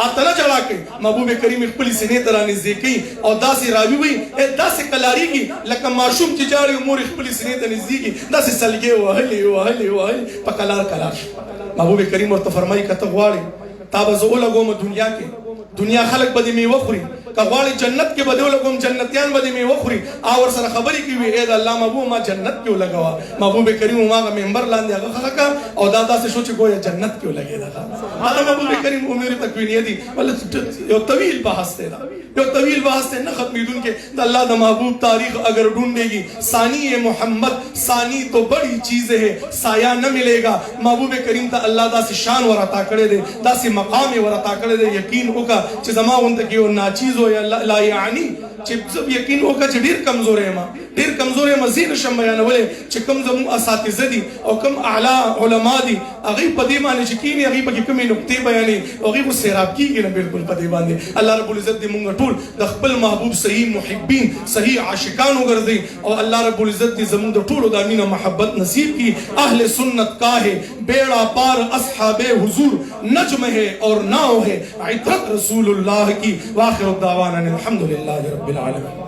Speaker 3: اتنه جړه کوي محبوب کریم خپل سینې ته رانږدې کوي او داسې راوي وي داسې کلاریږي لکه ماشوم چې جاړي مور خپل سینې ته نږدې داسې سلګې وهلې په کلار محبوب کریم ورته فرمایي که ته غواړې تا به زه ولګوم دنیا کې دنیا خلک به دې میوه خوري که غواړې جنت کې به دې ولګوم جنتیان به دې میوه خوري او ورسره خبرې کوي ای د الله محبوب ما جنت کې ولګوه محبوب کریم هغه منبر لاندې هغه خلک او دا داسې شو چې ګویا جنت کې ولګېده هغه محبوب کریم امور تکوینیه دي ولې یو طویل بحث دی یو طویل بحث دی نه ختمېدونکی د الله د محبوب تاریخ اگر ढूंढेगी ثانی محمد ثانی تو بڑی چیز ہے سایہ نہ ملے گا محبوب کریم ته الله داسې شان ورعطا کړی دی داسې مقام یې ورعطا کړی دی یقین وکړه چې زما غونته کې یو ناچیز و یا لا یعنی چې زه یقین وکړه چې ډېر کمزور یم ډېر کمزور یم زه نشم بیانولی چې کوم زموږ اساتذه دي او کوم اعلی علما دي هغوی په دې باندې چې کښېني هغوی پکې کومې نقطې بیانوي هغوی خو سیراب کېږي نه بلکل په دې باندې الله رب العزت دې مونږ ټول د خپل محبوب صحیح محبین صحیح عاشقان وګرځوي او الله رب العزت دې زموږ د ټولو د مینه محبت نصیب کړي اهل سنت کا ہے بیڑا پار اصحاب حضور نجم ہے اور ناؤ ہے عطرت رسول اللہ کی واخر الدعوانا الحمدللہ رب العالمین.